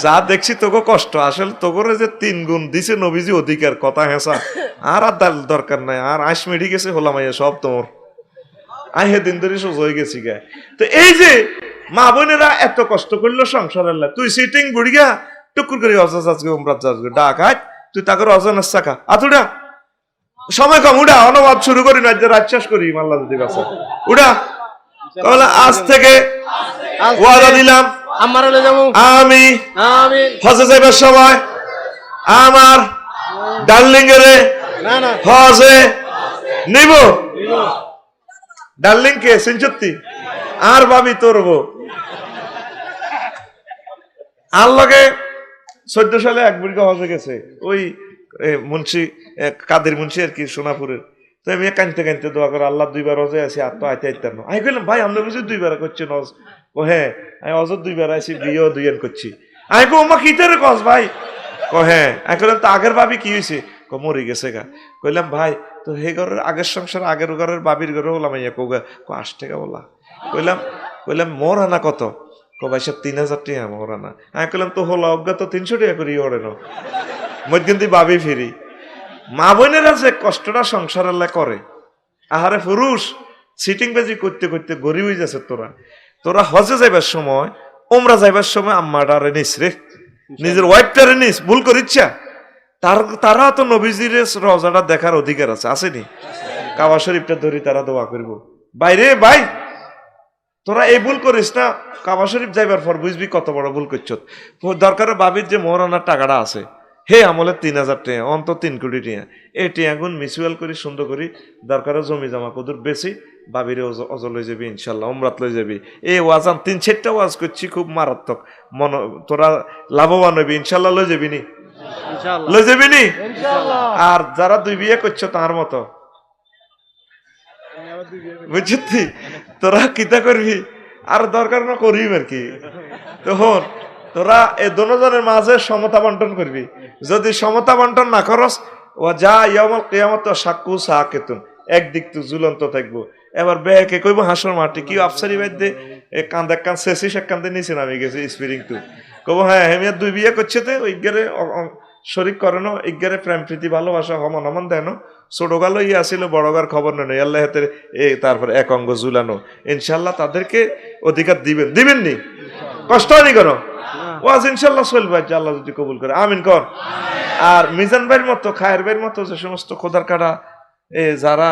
যা দেখছি তোকে কষ্ট, আসলে তোকে যে 3 গুণ দিছে নবীজি অধিকার কথা হেসা আর আর দরকার নাই, আর আইস মেডি গেছে হলাম আইয়া সব তোমার আয় হেদিন ধরে সোজ হয়ে গেছি গায়ে। তো এই যে মা বোনেরা এত কষ্ট করলো সংসারের লাই, তুই সিটিং বুড়িয়া টুকুর করে অজাজ আজকে উমরাত যাজগে ডাক আয়, তুই তাকে অজানার চাকা আতুডা সময় কম উড়া অনুবাদ শুরু করি না, রাত শেষ করি আল্লাহ যদি বাঁচা উড়া। তাহলে আজ থেকে ওয়াদা দিলাম আমি হজে যাইবার সময় আমার ডার্লিং এরে হজে নিব। ডার্লিং কে সিনচত্তি আর ভাবি তোরবো আর লগে 14 সালে 1 বিঘা হজে গেছে ওই মুন্সি কাদের মুন্সি আর কি সোনাপুরের। তো আমি কানতে কানতে দোয়া করে আল্লাহ 2 বার হজে আছি আর তো আইতে আইতাম না। আমি কইলাম ভাই আমরা বুঝি 2 বার করছেন হজ? ও হ্যাঁ আমি হজত 2 বার আইছি, বিয়েও 2 করছি। আমি কো মা কিতারে কস ভাই? ক হ্যাঁ। আমি কইলাম তো আগের ভাবি কি হয়েছে? ক মরে গেছে গা। কইলাম ভাই তো হে ঘরের আগের সংসার আগের ঘরের বাবির ঘরে হলাম ইয়া কৌগা ক 8 টাকা বলা। কইলাম মোর আনা কত? ক ভাই সব 3000 টাকা মোর আনা। আমি কইলাম তো হলো অজ্ঞা তো 300 টাকা করি ওরে না মধ্যে ভাবি ফিরি। মা বোনেরা যে কষ্টটা সংসারের করে, আহারে পুরুষ সিটিং বাজি করতে করতে গরিব হয়ে যাচ্ছে। তোরা হজে যাইবার সময় ওমরা যাইবার সময় আম্মাটারে নিস রে, নিজের ওয়াইফটারে নিস, ভুল করিচ্ছা তারা তো নবীজির রওজাটা দেখার অধিকার আছে, আসেনি? কাবা শরীফটা ধরি তারা দোয়া করব। বাইরে ভাই তোরা এই ভুল করিস না, কাবা শরীফ যাইবার পর বুঝবি কত বড় ভুল করছ। দরকার বাবির যে মোহরানার টাকাটা আছে হে আমলে 3000 টাকা অন্ত 3 কোটি টাকা, এই টাকাগুন মিউচুয়াল করি সুন্দর করি দরকার জমি জমা কদুর বেশি বাবিরে অজল হয়ে যাবি ইনশাল্লাহ, ওমরাত লই যাবি। এই ওয়াজান 3-4টা ওয়াজ করছি খুব মারাত্মক, তোরা লাভবান হবি ইনশাল্লাহ, লই যাবি নি? লই যাবি নি? আর যারা 2 বিয়ে করছো তার মতো বুঝছি তোরা কিতা করবি আর দরকার না করিম আর কি। তখন তোরা এই দুজনের মাঝে সমতা বন্টন করবি। যদি সমতা বন্টন না করস ও যা ইয়াউমুল কিয়ামত সাক্কু সাকেতুন, একদিক তো ঝুলন্ত থাকবো। এবার বেকে কইব হাসর মাটি কি আফসারি বাইদে কান্দে কান শেষিস এক কান্দে নিচে নামে গেছে স্পিরিং টু কব হ্যাঁ হেমিয়া 2 বিয়ে করছে তো ওইগারে শরীক করেনো ইগারে প্রেম প্রীতি ভালোবাসা হমন হমন দেন ছোট গালো ইয়ে আসিল বড় গার খবর নেই আল্লাহ হাতের তারপরে এক অঙ্গ ঝুলানো ইনশাল্লাহ তাদেরকে অধিকার দিবেন নি? কষ্ট হয়নি কেন? ওয়াজ ইনশাল্লাহ চলবে আল্লাহ যদি কবুল করে, আমিন কর। আর মিজান ভাইয়ের মতো খায়ের ভাইয়ের মতো যে সমস্ত খোদার কাটা যারা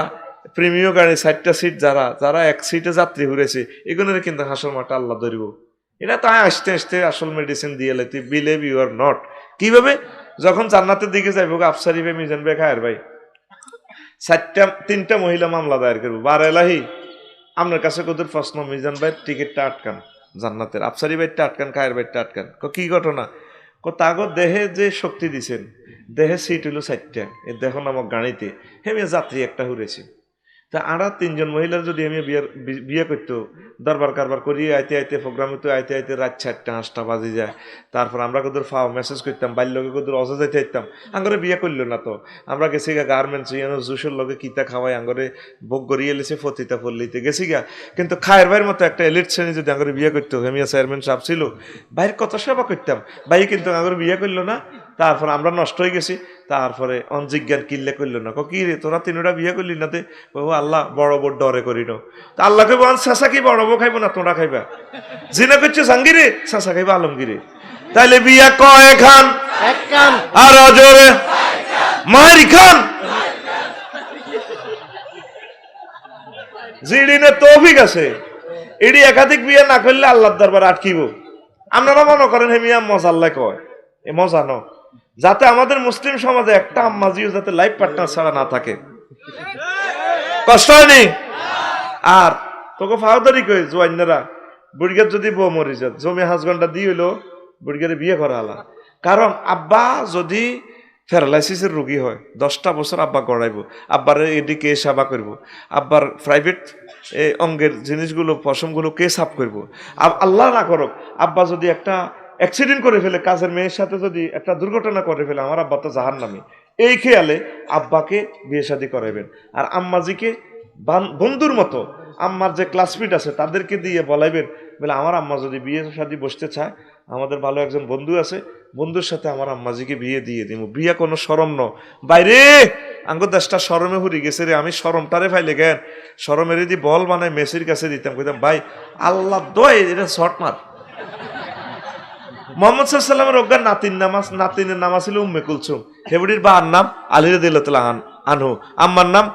প্রেমীয় গাড়ি 60টা সিট যারা যারা এক সিটে যাত্রী ঘুরেছে এগুলোর কিন্তু হাসর মাঠে আল্লাহ ধরিব। এটা তাই আসতে আসতে আসল মেডিসিন দিয়ে লেতে বিলিভ ইউ আর নট। কিভাবে? যখন জান্নাতের দিকে যাইব আফসারি ভাই মিজান ভাই খায়ের ভাই 3টা মহিলা মামলা দায়ের করবো, বার এলাহি আপনার কাছে কত প্রশ্ন, মিজান ভাইয়ের টিকিটটা আটকান জান্নাতের, আফসারি ভাইটা আটকান, খায়ের ভাইটা আটকান। কি ঘটনা? তাগো দেহে যে শক্তি দিছেন, দেহে সিট হইল 4টা, এ দেখো নামক গাড়িতে হেমিয়া যাত্রী একটা ঘুরেছি। তা আরা 3জন মহিলার যদি আমি বিয়ে করতো, দরবার কারবার করিয়ে আইতে আইতে প্রোগ্রামে তো আইতে আইতে রাত 4টা 5টা বাজে যায়। তারপর আমরা কদর ফাও মেসেজ করতাম, বাল্যকে কদর অজা যাইতে আইতাম, আঙ্গরে বিয়ে করলো না তো আমরা গেছি গা গার্মেন্টস জুসের লগে কিতা খাওয়াই আঙ্গরে ভোগ করিয়ে এলেছে ফতিতা পল্লিতে গেছি গা। কিন্তু খায়ের ভাইয়ের মতো একটা এলিট শ্রেণী যদি আঙ্গরে বিয়ে করতো, হেমিয়া চেয়ারম্যান সাহেব ছিল, ভাইয়ের কত সেবা করতাম, ভাই কিন্তু আঙ্গরে বিয়ে করলো না। তারপর আমরা নষ্ট হয়ে গেছি। তারপরে অনজিজ্ঞান কিল্লে করলো না, কি রে তোরা 3টা বিয়ে করলি না? তে ও আল্লাহ বড় বড় ডরে করি না। তা আল্লাহকে বল শেষা কি বড় বউ খাইবো না তোমরা খাইবা? জিনা করছে জাঙ্গিরে, শেষা খাইবা আলমগিরে। তাইলে বিয়া কয় খান আর অজরে মায়ের খান জিডিনে তৌফিক আছে। এডি একাধিক বিয়ে না করলে আল্লাহর দরবার আটকিব। আপনারা মনে করেন হে মিয়া মজা আল্লাহ কয়, এ মজা ন, যাতে আমাদের মুসলিম সমাজে একটা আম্মাজিও যাতে লাইফ পার্টনার ছাড়া না থাকে। কষ্ট হয়নি? আর তোকে ফাউদারি কই জোয়াইনারা বুড়িগার যদি বউ মরি যাত জমি হাজগন্ডা দিয়ে হইলো বুড়িগারে বিয়ে করা আলা। কারণ আব্বা যদি প্যারালাইসিসের রোগী হয় 10টা বছর আব্বা গড়াইব, আব্বার এদিকে সেবা করব, আব্বার প্রাইভেট অঙ্গের জিনিসগুলো পশমগুলো কে সাফ করব। আল্লাহ না করুক আব্বা যদি একটা অ্যাক্সিডেন্ট করে ফেলে, কাজের মেয়ের সাথে যদি একটা দুর্ঘটনা করে ফেলে, আমার আব্বা তো জাহান্নামী। এই খেয়ালে আব্বাকে বিয়ে শাদী করাইবেন। আর আম্মাজিকে বন্ধুর মতো আম্মার যে ক্লাসমেট আছে তাদেরকে দিয়ে বলাইবেন, বলে আমার আম্মা যদি বিয়ে শাদী বসতে চায়, আমাদের ভালো একজন বন্ধু আছে, বন্ধুর সাথে আমার আম্মাজিকে বিয়ে দিয়ে দিব। বিয়ে কোনো শরম ন বাইরে, আঙ্গ দেশটা শরমে হুরি গেছে রে। আমি শরমটারে ফাইলে গেন, শরমের দি বল বানায় মেসির কাছে দিতাম, কইতাম ভাই আল্লাহ দয় এটা শর্ট মার। মোহাম্মদ সাল্লামের অজ্ঞান নাতিনের নাম ছিল উম্মে কুলসুম, হেবুডির বাবার নাম আলী রাদিয়াল্লাহু আনহু, আম্মার নাম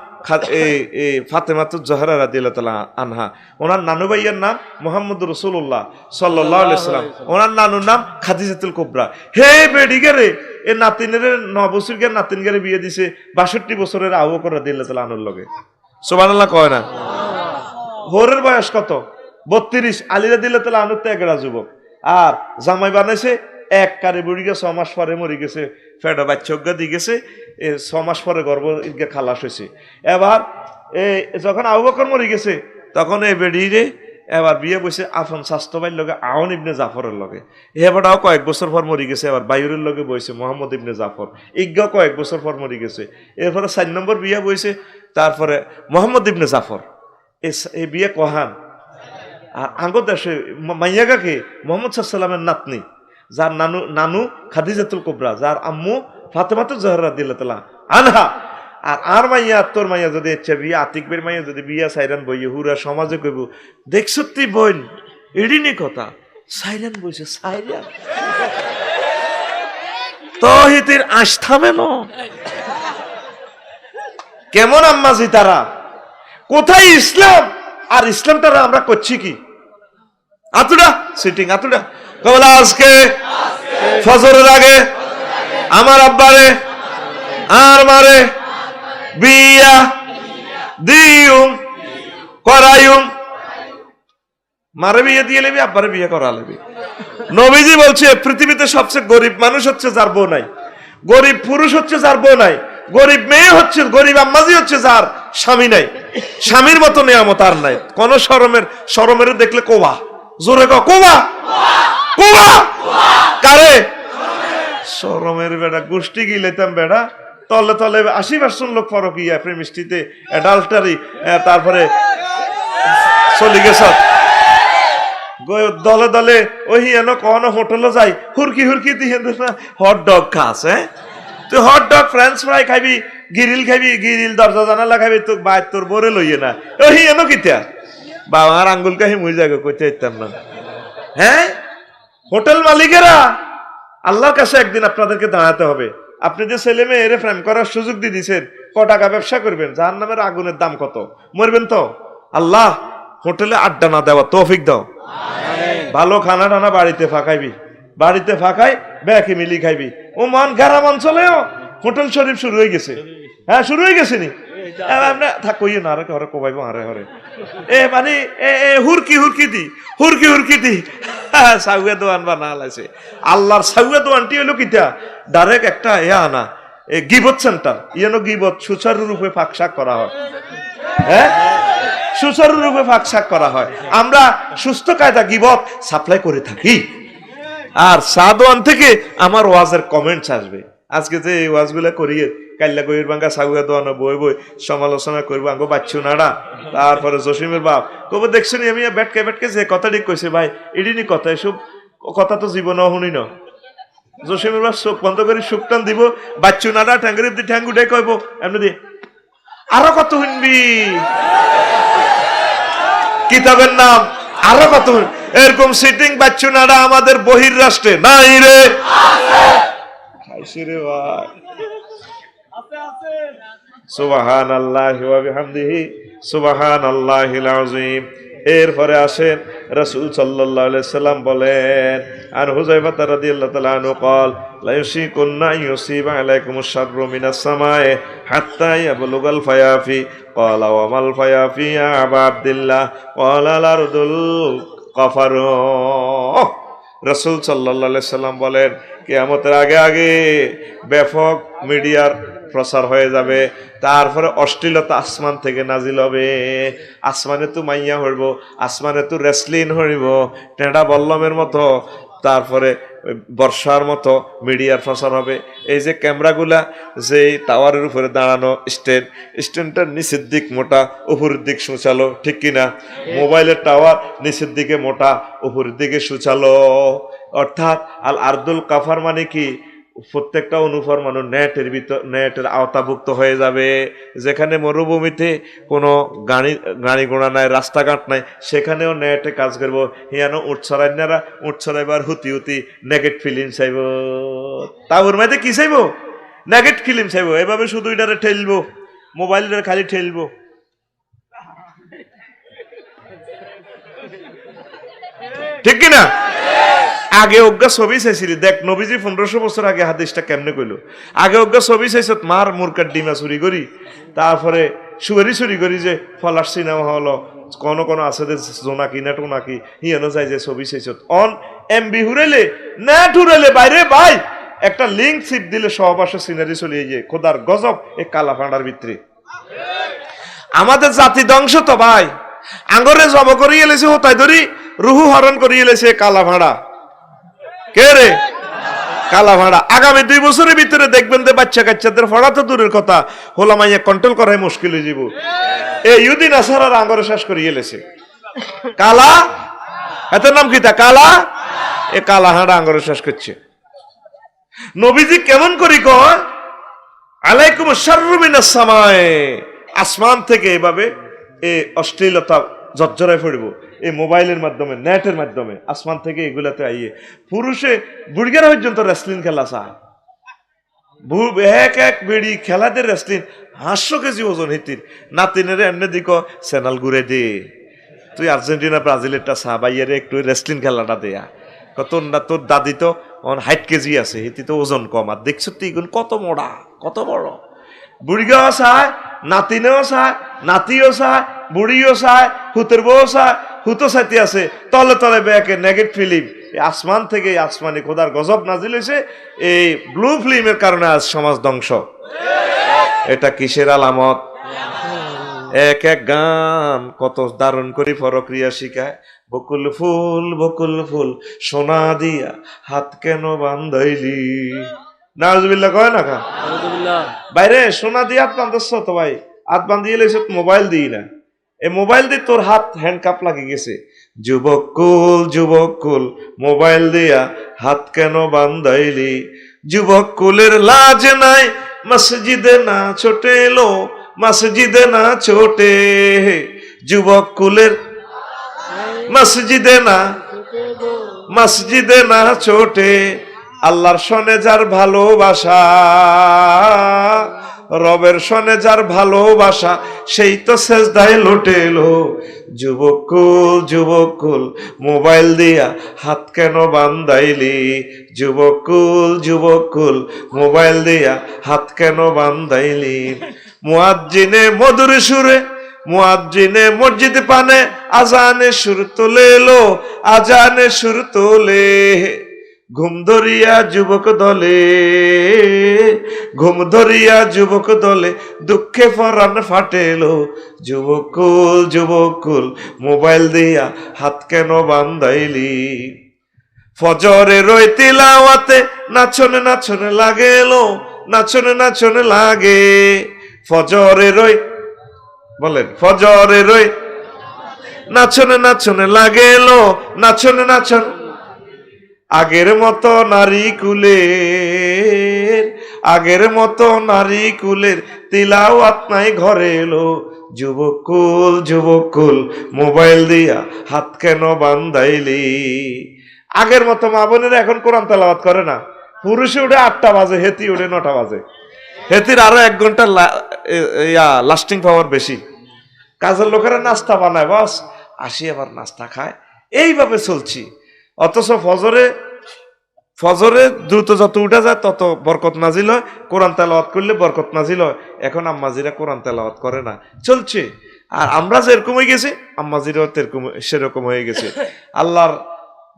ফাতেমাতুজ জোহরা রাদিয়াল্লাহু তাআলা আনহা। ওনার নানু ভাইয়ের নাম মুহাম্মদ রাসূলুল্লাহ সাল্লাল্লাহু আলাইহি ওয়াসাল্লাম, ওনার নানুর নাম খাদিজাতুল কুবরা। হে বেডিগারে এ নাতিনের 9 বছরের নাতিনগারে বিয়ে দিছে 62 বছরের আবু বকর রাদিয়াল্লাহু তাআলা আনহুর লগে। সুবহানাল্লাহ কয় না? হোরের বয়স কত? 32। আলী রাদিয়াল্লাহু তাআলা আনহু তো এগরা যুবক। আর জামাই বানাইছে এক কারে বুড়ি গেছে, 6 মাস পরে মরে গেছে, ফেডা বাচ্চা দিয়ে গেছে, 6 মাস পরে গর্ভ খালাস হয়েছে। এবার যখন আবু বকর মরে গেছে তখন এই বেডিরে এবার বিয়ে বসে আফন স্বাস্থ্য ভাইয়ের লগে আউন ইবনে জাফরের লগে। এবারও কয়েক বছর পর মরে গেছে, এবার বাইরের লগে বইছে মোহাম্মদ ইবনে জাফর, ইজ্ঞা কয়েক বছর পর মরে গেছে। এরপরে 4 নম্বর বিয়ে বইছে, তারপরে মোহাম্মদ ইবনে জাফর। এই বিয়ে কহান। আর আঙ্গ দেশে মাইয়াগাকে মোহাম্মদ সাল্লামের নাতনি, যার নানু খাদিজাতুল কুবরা, যার আম্মু ফাতেমাতুজ জোহরা রাদিয়াল্লাহু তাআলা আনহা। আর মাইয়া তোর মাইয়া যদি ইচ্ছা বিয়া আতিকবের মাইয়া যদি বিয়া সাইরান বইয়ে হুরা সমাজে কইব দেখছ তুই বোন এডিনি কথা সাইরান বইছে সাইরান তহিতের আস্থামে ন। কেমন আম্মাজি তারা, কোথায় ইসলাম? আর ইসলামটারা আমরা করছি কি? আতুডা সিটিং আতুডা কবলা আজকে ফজরের আগে আমার আব্বারে আর মারে বিয়া দিউম করাইউম, মারে বিয়ে দিয়ে লেবি আব্বারে বিয়ে করা লেবি। নবীজি বলছে পৃথিবীতে সবচেয়ে গরিব মানুষ হচ্ছে যার বউ নাই, গরিব পুরুষ হচ্ছে যার বউ নাই, গরিব মেয়ে হচ্ছে, গরিব আম্মাজি হচ্ছে যার স্বামী নাই। স্বামীর মতো নিয়ামত আর নাই। কোন শরমের দেখলে কোবা জোরে কোবা কোবা কারে শরমের বেড়া গোষ্ঠী গিলেতাম বেড়া তলে তলে 80% লোক ফরক ইয়া প্রেমিষ্টিতে অ্যাডাল্টারি, তারপরে চলে গেছে দলে দলে ওই এন কখনো হোটেলে যাই হুরকি দিয়ে হট ডগ খাস। হ্যাঁ তুই হট ডগ ফ্রেঞ্চ ফ্রাই খাবি, গিরিল খাবি, গিরিল দরজা জানালা খাবি, তো বাই তোর বোরে লইয়ে না ওই এন কিতা বাবার আঙ্গুল কাহি মুই যাগো কইতে ইতাম না। হ্যাঁ হোটেল মালিকেরা আল্লাহর কাছে একদিন আপনাদেরকে দাঁড়াতে হবে। আপনি যে ছেলে মেয়েরে প্রেম করার সুযোগ দিয়ে দিচ্ছেন, ক টাকা ব্যবসা করবেন, জাহান্নামের আগুনের দাম কত, মরবেন তো। আল্লাহ হোটেলে আড্ডা না দেওয়া তৌফিক দাও। ভালো খানা টানা বাড়িতে ফাঁকাইবি, বাড়িতে ফাঁকাই ব্যাকে মিলি খাইবি। ও মান গ্রাম অঞ্চলেও হোটেল শরীফ শুরু হয়ে গেছে। হ্যাঁ শুরু হয়ে গেছে নি, কইয়ে না আরে হরে কবাইব আরে হরে এ মানে হুরকি হুরকি দি হুরকি হুরকি দি সাউয়া দোয়ান বা না লাইছে। আল্লাহর সাউয়া দোয়ানটি হলো কিটা ডাইরেক্ট একটা আনা গিবত সেন্টার, ইয়ানো গিবত সুচারুরূপে ফাঁকশাক করা হয়। হ্যাঁ সুচারুরূপে ফাঁকশাক করা হয়। আমরা সুস্থ কায়দা গিবত সাপ্লাই করে থাকি। আর সাদওয়ান থেকে আমার ওয়াজের কমেন্টস আসবে। আজকে যে এই ওয়াজগুলা করিয়ে কাল্লা গইর বাঙ্গা সাগুয়া দোয়ানো বই বই সমালোচনা করবো আঙ্গো বাচ্চু নাড়া। তারপরে জসিমের বাপ কবে দেখছেন আমি ব্যাটকে ব্যাটকে যে কথা ঠিক কইছে ভাই এডিনি কথা, এসব কথা তো জীবনেও শুনি না। জসিমের বাপ চোখ বন্ধ করে সুখ টান দিব, বাচ্চু নাড়া ঠ্যাঙ্গুরি দি ঠ্যাঙ্গু উঠে কইব এমনি দি আরো কত শুনবি কিতাবের নাম আরো কত। এরকম সিটিং বাচ্চু নাড়া আমাদের বহির রাষ্ট্রে নাই রে, খাইছে রে ভাই। সুবহানাল্লাহি ওয়া বিহামদিহি সুবহানাল্লাহিল আযীম। এরপরে আসেন রাসূল সাল্লাল্লাহু আলাইহি সাল্লাম বলেন, আর হুযায়ফা রাদিয়াল্লাহু তাআলা আনহু قال لا يشيكن أن يصيب عليكم الشر من السماء حتى يبلغ الفيافي قال وما الفيافي يا أبا عبد الله قال الأرض القفر। রাসূল সাল্লাল্লাহু আলাইহি সাল্লাম বলেন কিয়ামতের আগে আগে ব্যাপক মিডিয়ার প্রচার হয়ে যাবে। তারপরে অশ্লীলতা আসমান থেকে নাজিল হবে। আসমানে তো মাইয়া হইব, আসমানে তো রেসলিন হইব টেঁড়া বল্লমের মতো। তারপরে বর্ষার মতো মিডিয়ার প্রচার হবে। এই যে ক্যামেরাগুলা যে টাওয়ারের উপরে দাঁড়ানো স্ট্যান্ডটার নিচের দিক মোটা উপরের দিক সুচালো, ঠিক কিনা? মোবাইলের টাওয়ার নিচের দিকে মোটা উপরের দিকে সুচালো। অর্থাৎ আল আরদুল কাফার মানে কি প্রত্যেকটা অনুফরমানু নেটের আওতাভুক্ত হয়ে যাবে। যেখানে মরুভূমিতে কোনো গাড়ি ঘোড়া নাই, রাস্তাঘাট নাই, সেখানেও নেটে কাজ করবো। হিয়ানো উঠ ছড়াইনারা উঠ ছড়াইবার হুতি হুতি নেগেট ফিল্ম চাইব। তাওর মধ্যে কি চাইব? নেগেট ফিল্ম চাইব। এভাবে শুধু এটারে ঠেলবো, মোবাইলটা খালি ঠেলবো। ঠিক কিনা? আগে অজ্ঞা ছবি চাইছিলি, দেখ নবীজি 1500 বছর আগে হাদিসটা কেমনে কইলো। আগে অজ্ঞা ছবি চাইছ মার মুরকার ডিমা চুরি করি, তারপরে সুয়ারি চুরি করি, যে ফলার সিনেমা হলো কোন আছে যে জোনাকি না টোনাকি হিয়ানো যায় যে ছবি চাইছ অন এমবি হুরাইলে না ঠুরাইলে বাইরে ভাই একটা লিঙ্ক সিপ দিলে সব আসে সিনারি চলিয়ে যায়। খোদার গজব এই কালা ফাঁড়ার ভিতরে। আমাদের জাতি ধ্বংস তো ভাই। আঙ্গরে জব করিয়ে লেছে হতাই ধরি, রুহু হরণ করিয়ে লেছে কালা ভাড়া। কে রে? কালা ভাড়া। আগামী 2 বছরের ভিতরে দেখবেন যে বাচ্চা কাচ্চাদের পড়া তো দূরের কথা, হোলা মাইয়া কন্ট্রোল করাই মুশকিল হয়ে যাব। এই ইহুদি নাসারার আঙ্গরে শেষ করিয়ে লেছে কালা। এত নাম কি তা? কালা। এ কালা হাড়া আঙ্গরে শেষ করছে। নবীজি কেমন করি কয় আলাইকুম শাররু মিনাস সামায়ে, আসমান থেকে এভাবে এই অশ্লীলতা জর্জরায় পড়ব এই মোবাইলের মাধ্যমে, নেটের মাধ্যমে। আসমান থেকে এগুলাতে আইয়ে পুরুষে বুড়িগার পর্যন্ত রেসলিং খেলা চায়। এক এক বেড়ি খেলাদের রেসলিং 500 কেজি ওজন হিতির নাতিনের এমনি দিক চ্যানেল ঘুরে দে, তুই আর্জেন্টিনা ব্রাজিলেরটা চা বাইয়ের একটু রেসলিং খেলাটা দেয়া। তোর না তোর দাদি তো 60 কেজি আছে, হিতি তো ওজন কম। আর দেখছো তুই কত মোড়া, কত বড়। বুড়িগাও চায়, নাতিনেও চায়, নাতিও চায়, বুড়িও চায়, হুতের বউ চায়, হুতো সাথী আছে। তলে তলে ব্যাকে নেগেট ফিল্ম আসমান থেকে আসমানি খোদার গজব নাজিল হয়েছে। এই ব্লু ফিল্মের কারণে আজ সমাজ ধ্বংস। এটা কিসের আলামত? এক এক গান কত দারুণ করে প্রক্রিয়া শিখায়। বকুল ফুল সোনা দিয়া হাত কেন বান্ধাইলি, নাউজুবিল্লাহ কয় না খা বাইরে সোনা দিয়ে হাত বান্ধছ তো ভাই, হাত বান্ধিয়ে লেছে মোবাইল দিই না। এই মোবাইল দিয়ে তোর হাত হ্যান্ডকাপ লাগিয়ে গেছে। যুবকুল মোবাইল দিয়া হাত কেন বান্ধাইলি, যুবকুলের লাজ নাই মসজিদে না ছোটে এলো, মসজিদে না ছোটে। যুবকুলের মসজিদে না ছোটে, আল্লাহর সনে যার ভালোবাসা, রবের সনে যার ভালোবাসা, সেই তো সেজদায় লুটেলো। যুবকুল যুবকুল মোবাইল দিয়া হাত কেন বান্ধাইলি, যুবকুল যুবকুল মোবাইল দিয়া হাত কেন বান্ধাইলি। মুয়াজ্জিনে মধুর সুরে, মুয়াজ্জিনে মসজিদ পানে আজানে সুর তোলে লো, আজানে সুর তোলে। ঘুম ধরিয়া যুবক দলে, ঘুম ধরিয়া যুবক দলে, দুঃখে পরাণ ফাটেলো। যুবকুল যুবকুল মোবাইল দিয়া হাত কেন বান্ধাইলি। ফজরে রই তিলাওয়াতে নাচনে নাচনে লাগেলো, নাচনে নাচনে লাগে। ফজরে রই, বলেন ফজরে রই নাচনে নাচনে লাগেলো, নাচনে নাচনে। আগের মতো নারী কুলের, আগের মতো নারী কুলের তিলাওয়াত নাই ঘরে এলো। যুবকুল যুবকুল মোবাইল দিয়া হাত কেন বান্ধাইলি। আগের মতো মা বোনেরা এখন কোরআন তেলাওয়াত করে না। পুরুষে উঠে 8টা বাজে, হেতি উঠে 9টা বাজে। হেতির আরো 1 ঘন্টা লাস্টিং পাওয়ার বেশি। কাজের লোকেরা নাস্তা বানায়, বাস আসি আবার নাস্তা খায়, এইভাবে চলছি। অথচ ফজরে, ফজরে দ্রুত যত উঠা যায় তত বরকত নাজিল হয়। কোরআন তেলাওয়াত করলে বরকত নাজিল হয়। এখন আম্মাজিরা কোরআন তেলাওয়াত করে না, চলছে। আর আমরা যেরকম হয়ে গেছি, আম্মাজিরাও সেরকম হয়ে গেছে। আল্লাহর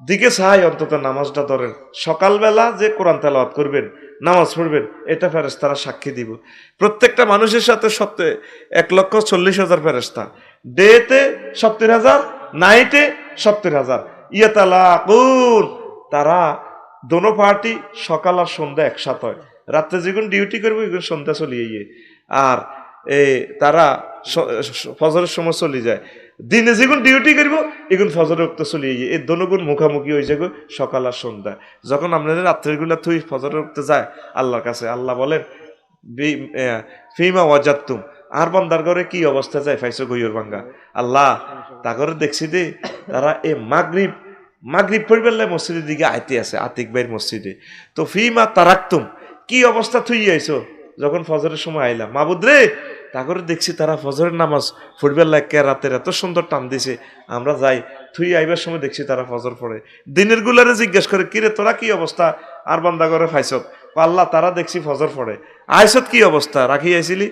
দিকে চাই, অন্তত নামাজটা ধরেন। সকালবেলা যে কোরআন তেলাওয়াত করবেন, নামাজ পড়বেন, এটা ফেরেশতারা সাক্ষী দিব। প্রত্যেকটা মানুষের সাথে 1,40,000 ফেরেশতা, ডেতে 70,000, নাইটে 70,000। ইয়াতালাকুন, তারা দোনো পার্টি সকাল আর সন্ধ্যা একসাথে হয়। রাত্রে যেগুন ডিউটি করবো এগুলো সন্ধ্যা চলিয়ে গিয়ে, আর তারা ফজরের সময় চলে যায়। দিনে যেগুন ডিউটি করবো এগুন ফজরের উক্ত চলিয়ে গিয়ে, এই দোনোগুণ মুখামুখি হয়ে যাবে সকাল আর সন্ধ্যা। যখন আপনাদের রাত্রের গুলা থুই ফজরের উঠতে যায় আল্লাহর কাছে, আল্লাহ বলেন ফিমা ওয়াজাত্তুম, আর বান্দার ঘরে কি অবস্থা যায় ফাইসো গইয়র ভাঙ্গা। আল্লাহ তা করে দেখছি দে, তারা মাগরিব পরিবার মসজিদের দিকে আইতে আছে, আতিক ভাইয়ের মসজিদে। তো ফিমা তারাকতুম, কি অবস্থা থুই আইছো যখন ফজরের সময় আইলাম। মাবুদ রে, তা করে দেখছি তারা ফজরের নামাজ পড়বার লাগে রাতের এত সুন্দর টান দিছে। আমরা যাই, থুই আইবার সময় দেখছি তারা ফজর পড়ে। দিনের গুলারে জিজ্ঞেস করে, কিরে তোরা কি অবস্থা আর বান্দা ঘরে ফাইছত? আল্লাহ তারা দেখছি ফজর পড়ে। আইসত কি অবস্থা রাখি আইছিলি?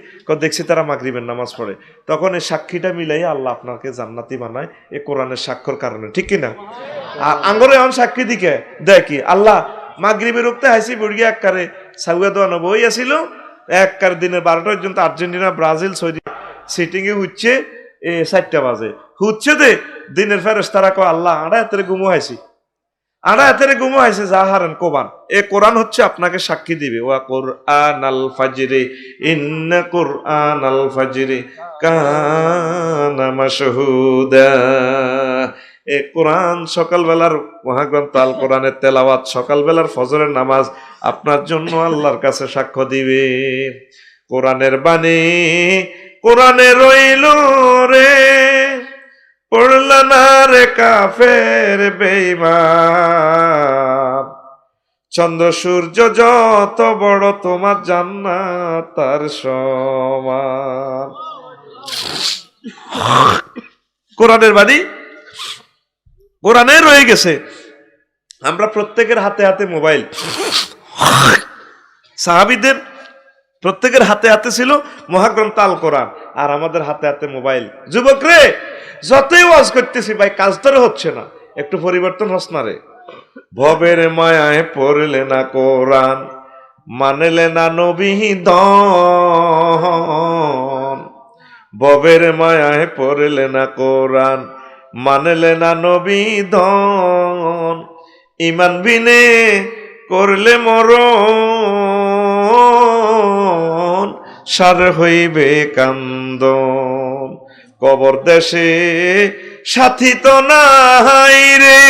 দেখছি তারা মাগরিবের নামাজ পড়ে। তখন এই সাক্ষীটা মিলাইয়া আল্লাহ আপনাকে জান্নাতি বানায় এই কোরআনের সাক্ষর কারণে, ঠিক কিনা? আর আঙ্গরে এখন সাক্ষী দিকে দেখি আল্লাহ মাগরিবের উঠতে হাসি বুড়িয়া এককারে সাউয়া দোয়ানো বই আসিল, এককার দিনের 12টা পর্যন্ত আর্জেন্টিনা ব্রাজিল সৌদি সিটিং এ হচ্ছে 4টা বাজে হচ্ছে দে দিনের ফেরেশতারা কয় আল্লাহ আড়া এতের গুমো হাসি, আড়া এতের গুমো হাসি যা হারেন কোরআন। এ কোরআন হচ্ছে আপনাকে সাক্ষী দিবে। ওয়া কুরআনাল ফাজরি ইন্না কুরআনাল ফাজরি কানা মাশহুদা। এ কোরআন সকালবেলার মহাগ্রন্থ আল কোরআনের তেলাওয়াত, সকালবেলার ফজরের নামাজ আপনার জন্য আল্লাহর কাছে সাক্ষ্য দিবে। কোরআনের বাণী কোরআনে রইল রে, পড়ল না রে কাফের বেঈমান। চন্দ্র সূর্য যত বড় তোমার জান্নাত তার সমান। কোরআনের বাণী কোরআনে রয়ে গেছে। আমরা প্রত্যেকের হাতে হাতে মোবাইল, সাহাবীদের প্রত্যেকের হাতে হাতে ছিল মহাগ্রন্থ আল কোরআন, আর আমাদের হাতে হাতে মোবাইল। যুবক রে, যতই ওয়াজ করতেছি ভাই কাজ ধরে হচ্ছে না, একটু পরিবর্তন হস না রে। ভবের মায়ায় পড়লে না কোরআন, মানলে না নবী দন। ভবের মায়ায় পড়লে না কোরআন, মানলে না নবী দন। ইমান বিনে করলে মরণ, সার হইবে কান্দন। কবর দেশে সাথী তো নাই রে,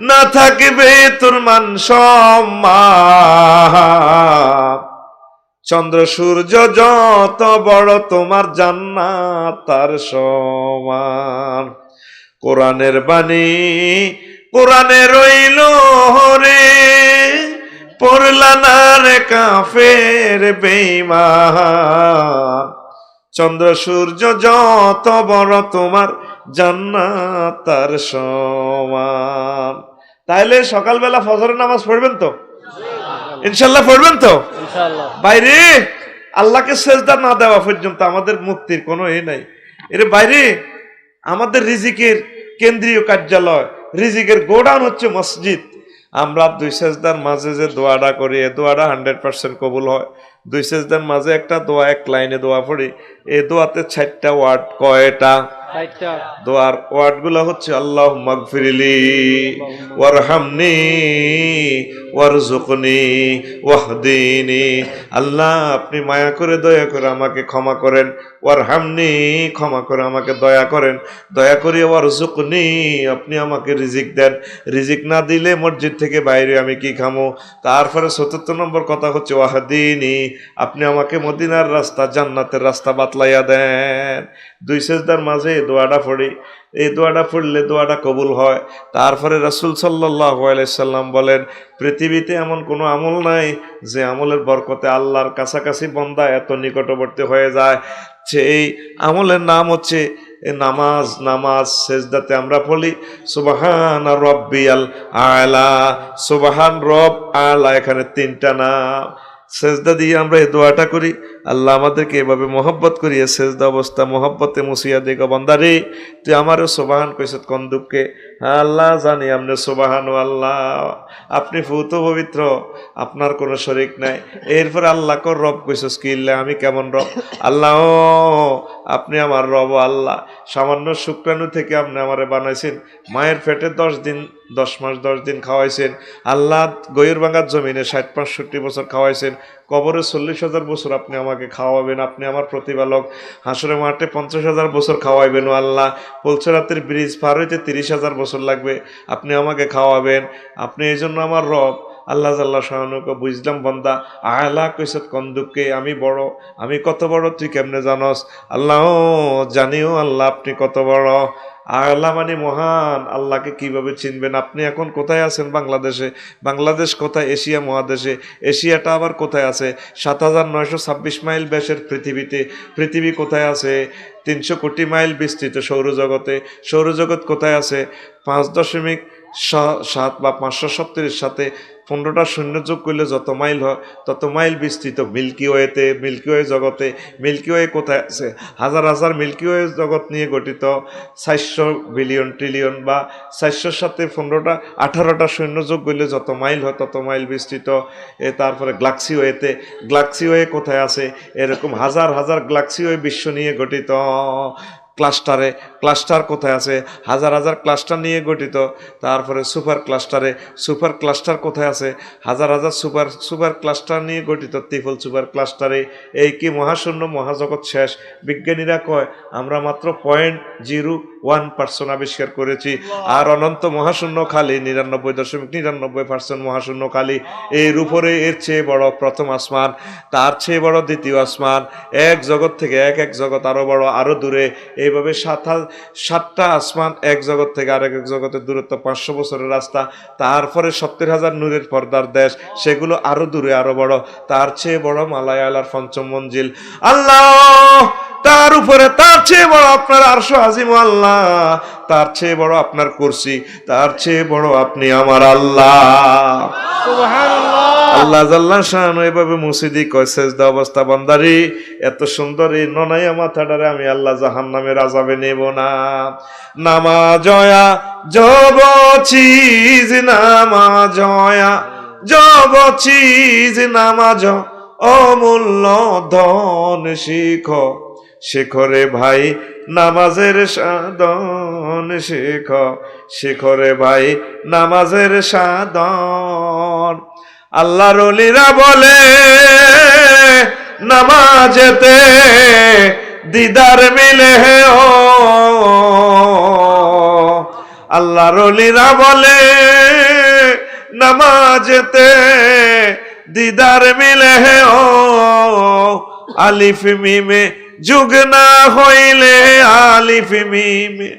না থাকবে তোর মান সম্মান। চন্দ্র সূর্য যত বড় তোমার জান্নাত তার সমান। কোরআনের বাণী কোরআনে রইল রে, পড়লা না রে কাফের বেঈমান, চন্দ্র সূর্য যত বড় তোমার জান্নাত তার সমান। তাহলে সকালবেলা ফজরের নামাজ পড়বেন তো? ইনশাল্লাহ পড়বেন তো? বাইরে আল্লাহকে সেজদা না দেওয়া পর্যন্ত আমাদের মুক্তির কোনো নাই। এর বাইরে আমাদের রিজিকের কেন্দ্রীয় কার্যালয়, রিজিকের গোডাউন হচ্ছে মসজিদ। আমরা দুই সেজদার মাঝে যে দোয়াটা করি, এ দোয়াটা 100% কবুল হয়। দুই সেজদার মাঝে একটা দোয়া, এক লাইনে দোয়া পড়ি, এই দোয়াতে 4টা ওয়ার্ড। কয়টা? দোয়ার ওয়ার্ড গুলা হচ্ছে আল্লাহ মাগফিরলি ওয়ারহামনি ওয়ারজুকনি ওয়াহদিনি। আল্লাহ আপনি মায়া করে দয়া করে আমাকে ক্ষমা করেন, ওয়ারহামনি ক্ষমা করে আমাকে দয়া করেন, দয়া করে ওয়ারজুকনি আপনি আমাকে রিজিক দেন, রিজিক না দিলে মসজিদ থেকে বাইরে আমি কি খামো। তারপরে ৪র্থ নম্বর কথা হচ্ছে ওয়াহদিনি আপনি আমাকে মদিনার রাস্তা, জান্নাতের রাস্তা বাতলাইয়া দেন। দুই সেজদার মাঝে দোয়াটা পড়ি, এই দোয়াটা পড়লে দোয়াটা কবুল হয়। তারপরে রাসূল সাল্লাল্লাহু আলাইহি সাল্লাম বলেন, পৃথিবীতে এমন কোনো আমল নাই যে আমলের বরকতে আল্লাহর কাছাকাছি বান্দা এত নিকটবর্তী হয়ে যায়। সেই আমলের নাম হচ্ছে নামাজ। নামাজ সেজদাতে আমরা বলি সুবহান রাব্বিয়াল আলা, সুবহান রব আলা, এখানে 3টা নাম। সেজদা দিয়ে আমরা এই দোয়াটা করি, আল্লাহ আমাদেরকে এভাবে মহব্বত করিয়ে সেজদা অবস্থা মহব্বতে মুসিয়া দেখ বান্দারে তুই আমারও সুবহান কইছত কোন দুঃখে। আল্লাহ জানি আপনি সুবহান আল্লাহ, আপনি ফুত পবিত্র, আপনার কোনো শরীক নাই। এরপর আল্লাহ কর রব কইছস কি, আমি কেমন রব? আল্লাহ আপনি আমার রব। আল্লাহ সামান্য শুক্রাণু থেকে আপনি আমারে বানাইছেন, মায়ের পেটে 10 দিন 10 মাস 10 দিন খাওয়াইছেন। আল্লাহ গয়ুরবাঙ্গার জমিনে 60-65 বছর খাওয়াইছেন, কবরে 40,000 বছর আপনি আমাকে খাওয়াবেন, আপনি আমার প্রতিপালক। হাসরে মাঠে 50,000 বছর খাওয়াইবেন। ও আল্লাহ পুলসরাতের ব্রিজ পার হইতে 30,000 বছর লাগবে, আপনি আমাকে খাওয়াবেন, আপনি এই জন্য আমার রব। আল্লাহ জাল্লাহ শাহানুকে বুঝলাম বান্দা আলা কইছত কোন দুঃখে, আমি বড়, আমি কত বড় তুই কেমনে জানস? আল্লাহ জানিও আল্লাহ আপনি কত বড়। আল্লাহ মানে মহান, আল্লাহকে কিভাবে চিনবেন? আপনি এখন কোথায় আছেন? বাংলাদেশে। বাংলাদেশ কোথায়? এশিয়া মহাদেশে। এশিয়াটা আবার কোথায় আছে? 7,926 মাইল ব্যাসের পৃথিবীতে। পৃথিবী কোথায় আছে? 300 কোটি মাইল বিস্তৃত সৌরজগতে। সৌরজগৎ কোথায় আছে? 5.7 বা 570 সাথে 15টা শূন্য যোগ করলে যত মাইল হয় তত মাইল বিস্তৃত মিল্কি ওয়েতে। মিল্কি ওয়ে জগতে, মিল্কি ওয়ে কোথায় আছে? হাজার হাজার মিল্কি ওয়ে জগৎ নিয়ে গঠিত। 400 বিলিয়ন ট্রিলিয়ন বা 400 সাথে 15টা 18টা শূন্য যোগ করলে যত মাইল হয় তত মাইল বিস্তৃত। তারপরে গ্যালাক্সি ওয়েতে, গ্যালাক্সি ওয়ে কোথায় আছে? এরকম হাজার হাজার গ্যালাক্সি ওয়ে বিশ্ব নিয়ে গঠিত। ক্লাস্টারে, ক্লাস্টার কোথায় আছে? হাজার হাজার ক্লাস্টার নিয়ে গঠিত। তারপরে সুপার ক্লাস্টারে, সুপার ক্লাস্টার কোথায় আছে? হাজার হাজার সুপার ক্লাস্টার নিয়ে গঠিত ত্রিপল সুপার ক্লাস্টারে। এই কি মহাশূন্য মহাজগৎ শেষ। বিজ্ঞানীরা কয় আমরা মাত্র 0.01% আবিষ্কার করেছি, আর অনন্ত মহাশূন্য খালি 99.99% মহাশূন্য খালি। এর উপরে এর চেয়ে বড় প্রথম আসমান, তার চেয়ে বড় দ্বিতীয় আসমান, এক জগৎ থেকে এক জগৎ আরো বড়, আরো দূরে। এইভাবে 7টা আসমান, এক জগৎ থেকে আরেক জগতের দূরত্ব 500 বছরের রাস্তা। তারপরে 70,000 নূরের পর্দার দেশ, সেগুলো আরো দূরে আরো বড়। তার চেয়ে বড় মালায়ালার 5ম মঞ্জিল। আল্লাহ তার উপরে, তার চেয়ে বড় আপনার আরশ আজিম। আল্লাহ তার চেয়ে বড় আপনার কুরসি, তার চেয়ে বড় আপনি আমার আল্লাহ। সুবহানাল্লাহ। আল্লাহ জাল্লাহ শান এভাবে মুসিদি কয় সেজদা অবস্থা বান্দারি এত সুন্দর এই ননাইয়া মাথাটারে আমি আল্লাহ জাহান্নামের আযাবে নেব না। নামাজয়া জব চিজ, নামাজয়া জব চিজ, নামাজ অমূল্য ধন। শিখরে ভাই নামাজের সাধন, শিখরে ভাই নামাজের সাধন। আল্লাহর ওলিরা বলে নামাজেতে দিদার মিলে ও, আল্লাহর ওলিরা বলে নামাজেতে দিদার মিলে ও। আলিফ মিমে যুগ না হইলে, আলিফ মিমে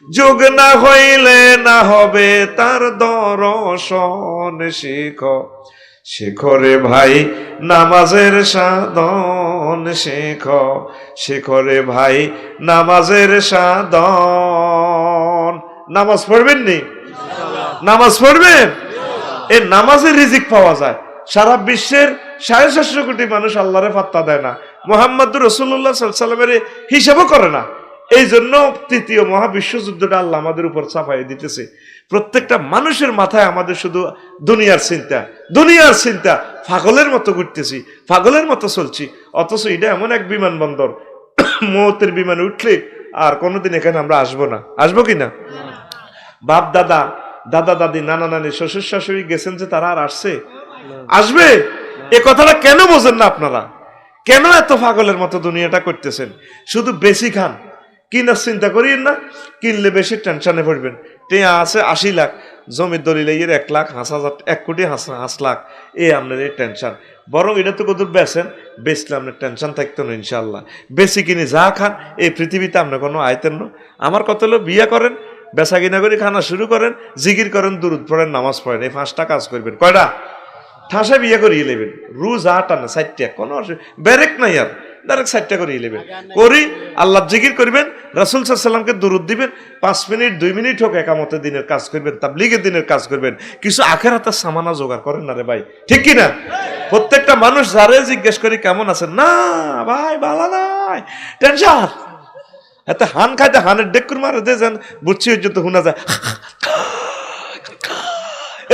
যুগ না হইলে না হবে তার দর্শন। শেখরে ভাই নামাজের সাধন শেখরে ভাই নামাজের সাধন। নামাজ পড়বেন নি? নামাজ পড়বেন? এই নামাজে রিজিক পাওয়া যায়। সারা বিশ্বের 750 কোটি মানুষ আল্লাহরে পাত্তা দেয় না, মুহাম্মদুর রাসূলুল্লাহ সাল্লাল্লাহু আলাইহি ওয়াসাল্লামের হিসাবও করে না। এই জন্য তৃতীয় মহাবিশ্বযুদ্ধটা আল্লাহ আমাদের উপর চাপাই দিতেছে। প্রত্যেকটা মানুষের মাথায় আমাদের শুধু দুনিয়ার চিন্তা, পাগলের মতো ঘুরতেছি, পাগলের মতো চলছি। অথচ এটা এমন এক বিমানবন্দর, মৌতের বিমানে উঠলে আর কোনোদিন এখানে আমরা আসবো না। আসবো কিনা? বাপ দাদা, দাদা দাদি, নানা নানি, শ্বশুর শাশুড়ি গেছেন যে তারা আর আসছে? আসবে? এ কথাটা কেন বোঝেন না আপনারা? কেন এত পাগলের মতো দুনিয়াটা করতেছেন? শুধু বেশি খান, কিনার চিন্তা করিয়েন না। কিনলে বেশি টেনশনে পড়বেন। টেয়া আছে 80 লাখ, জমির দলিল 1 লাখ, 1 কোটি 5 লাখ, আপনার এই টেনশন। বরং এটা তো কত বেচলে আপনার টেনশন থাকতো না ইনশাল্লাহ। বেশি কিনে যা খান, এই পৃথিবীতে আপনার কোনো আয়তেন না। আমার কত হলো, বিয়ে করেন, বেচা কিনা করে খানা শুরু করেন, জিকির করেন, দুরুদ পড়েন, নামাজ পড়েন, এই 5টা কাজ করবেন। কয়টা? ঠাসা বিয়ে করিয়ে নেবেন, রোজ 8 আনা 4টা, কোনো ব্যারেক নাই, আর ডাইরেক্ট 4টা করিয়ে নেবেন। করি আল্লাহ জিকির করবেন, রাসূল সাল্লাল্লাহু আলাইহি ওয়াসাল্লামকে দুরুদ দিবেন, 5 মিনিট 2 মিনিট হোক একামতের দিনের কাজ করবেন, তাবলীগের দিনের কাজ করবেন। কিছু আখিরাতের সামানা জোগাড় করেন না রে ভাই, ঠিক কি না? প্রত্যেকটা মানুষ যারে জিজ্ঞেস করি কেমন আছেন, না ভাই ভালো নাই, টেনশন। এত হান খাইতে হানের ডেকুর মারে দেন, বুঝছি ওই জন্য শোনা যায়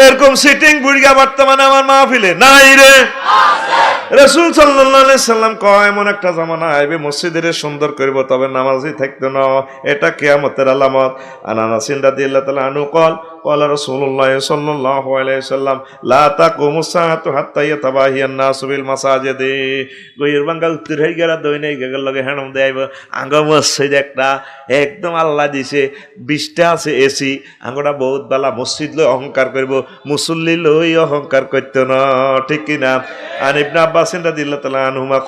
এরকম সিটিং বুড়িয়া বর্তমানে আমার মাহফিলে নাই রে। রাসূল সাল্লাল্লাহু আলাইহি সাল্লাম কয়, এমন একটা জামানা আইবে মসজিদের সুন্দর করব, তবে নামাজই থাকতো না, এটা কিয়ামতের আলামত। আনাস রাদিয়াল্লাহু তাআলা আনহু কল قال رسول الله صلى الله عليه وسلم لا تقوم الساعة حتى يتباهي الناس بالمساجد। গইর বাঙ্গাল উত্তর হয়ে গেল, দইনে গেগের লগে হেনম দেব আঙ্গ মসজিদ একটা একদম আল্লাহ দিছে, 20টা আছে এসি, আঙ্গটা বহুত বালা। মসজিদ লই অহংকার করব, মুসল্লি লই অহংকার করত না, ঠিক কি না? আর ইবনে আব্বাস রাদিয়াল্লাহু তাআলা আনহুমা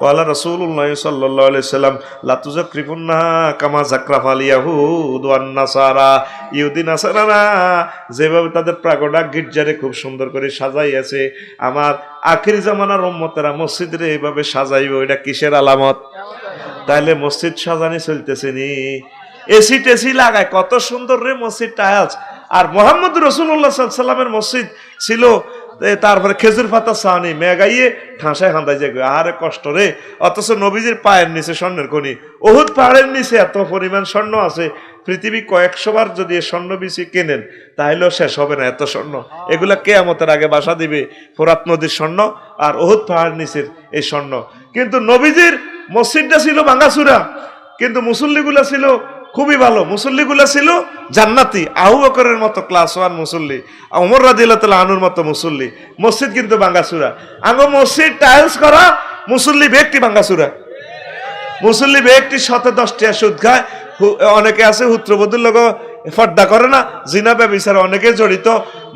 قال رسول الله صلى الله عليه وسلم لا تزكرفنا كما زكرف اليهود والنصارى। ইহুদি নাসারারা যেভাবে তাদের প্রাগডা গির্জারে খুব সুন্দর করে সাজাইয়াছে, আমার আখিরি জামানার উম্মতেরা মসজিদে এইভাবে সাজাইবে, ওইটা কিসের আলামত? তাইলে মসজিদ সাজানি চলতেছে নি, এসি টেসি লাগায়, কত সুন্দর রে মসজিদ, টাইলস। আর মুহাম্মদ রাসূলুল্লাহ সাল্লাল্লাহু আলাইহি ওয়াসাল্লামের মসজিদ ছিল, তারপরে খেজুর পাতা ছাউনি, মেঘাইয়ে ঠাঁসায় খান্দাই যায়, আরে কষ্ট রে। অথচ নবীজির পায়ের নিচে স্বর্ণের খনি, উহুদ পাহাড়ের নিচে এত পরিমাণ স্বর্ণ আছে, পৃথিবী কয়েকশো বার যদি স্বর্ণ বিচি কেনেন তাহলেও শেষ হবে না, এত স্বর্ণ। এগুলা কিয়ামতের আগে বাসা দিবে, ফোরাত নদীর স্বর্ণ আর উহুদ পাহাড় নিচের এই স্বর্ণ। কিন্তু নবীজির মসজিদটা ছিল ভাঙাচুরা, কিন্তু মুসল্লিগুলা ছিল খুবই ভালো, মুসল্লিগুলা ছিল জান্নাতি, আবু বকরের মতো ক্লাস 1 মুসল্লি, ওমর রাদিয়াল্লাহু তাআলা আনহুর মতো মুসল্লি। মসজিদ কিন্তু ভাঙাচুরা, আঙ্গ মসজিদ টাইলস করা, মুসল্লি ব্যক্তি ভাঙাচুরা। মুসল্লি ব্যক্তি 7-10 সুদ খায়, অনেকে আছে হুত্রবধূর লোক পর্দা করে না, জিনা ব্যভিচার অনেকে জড়িত।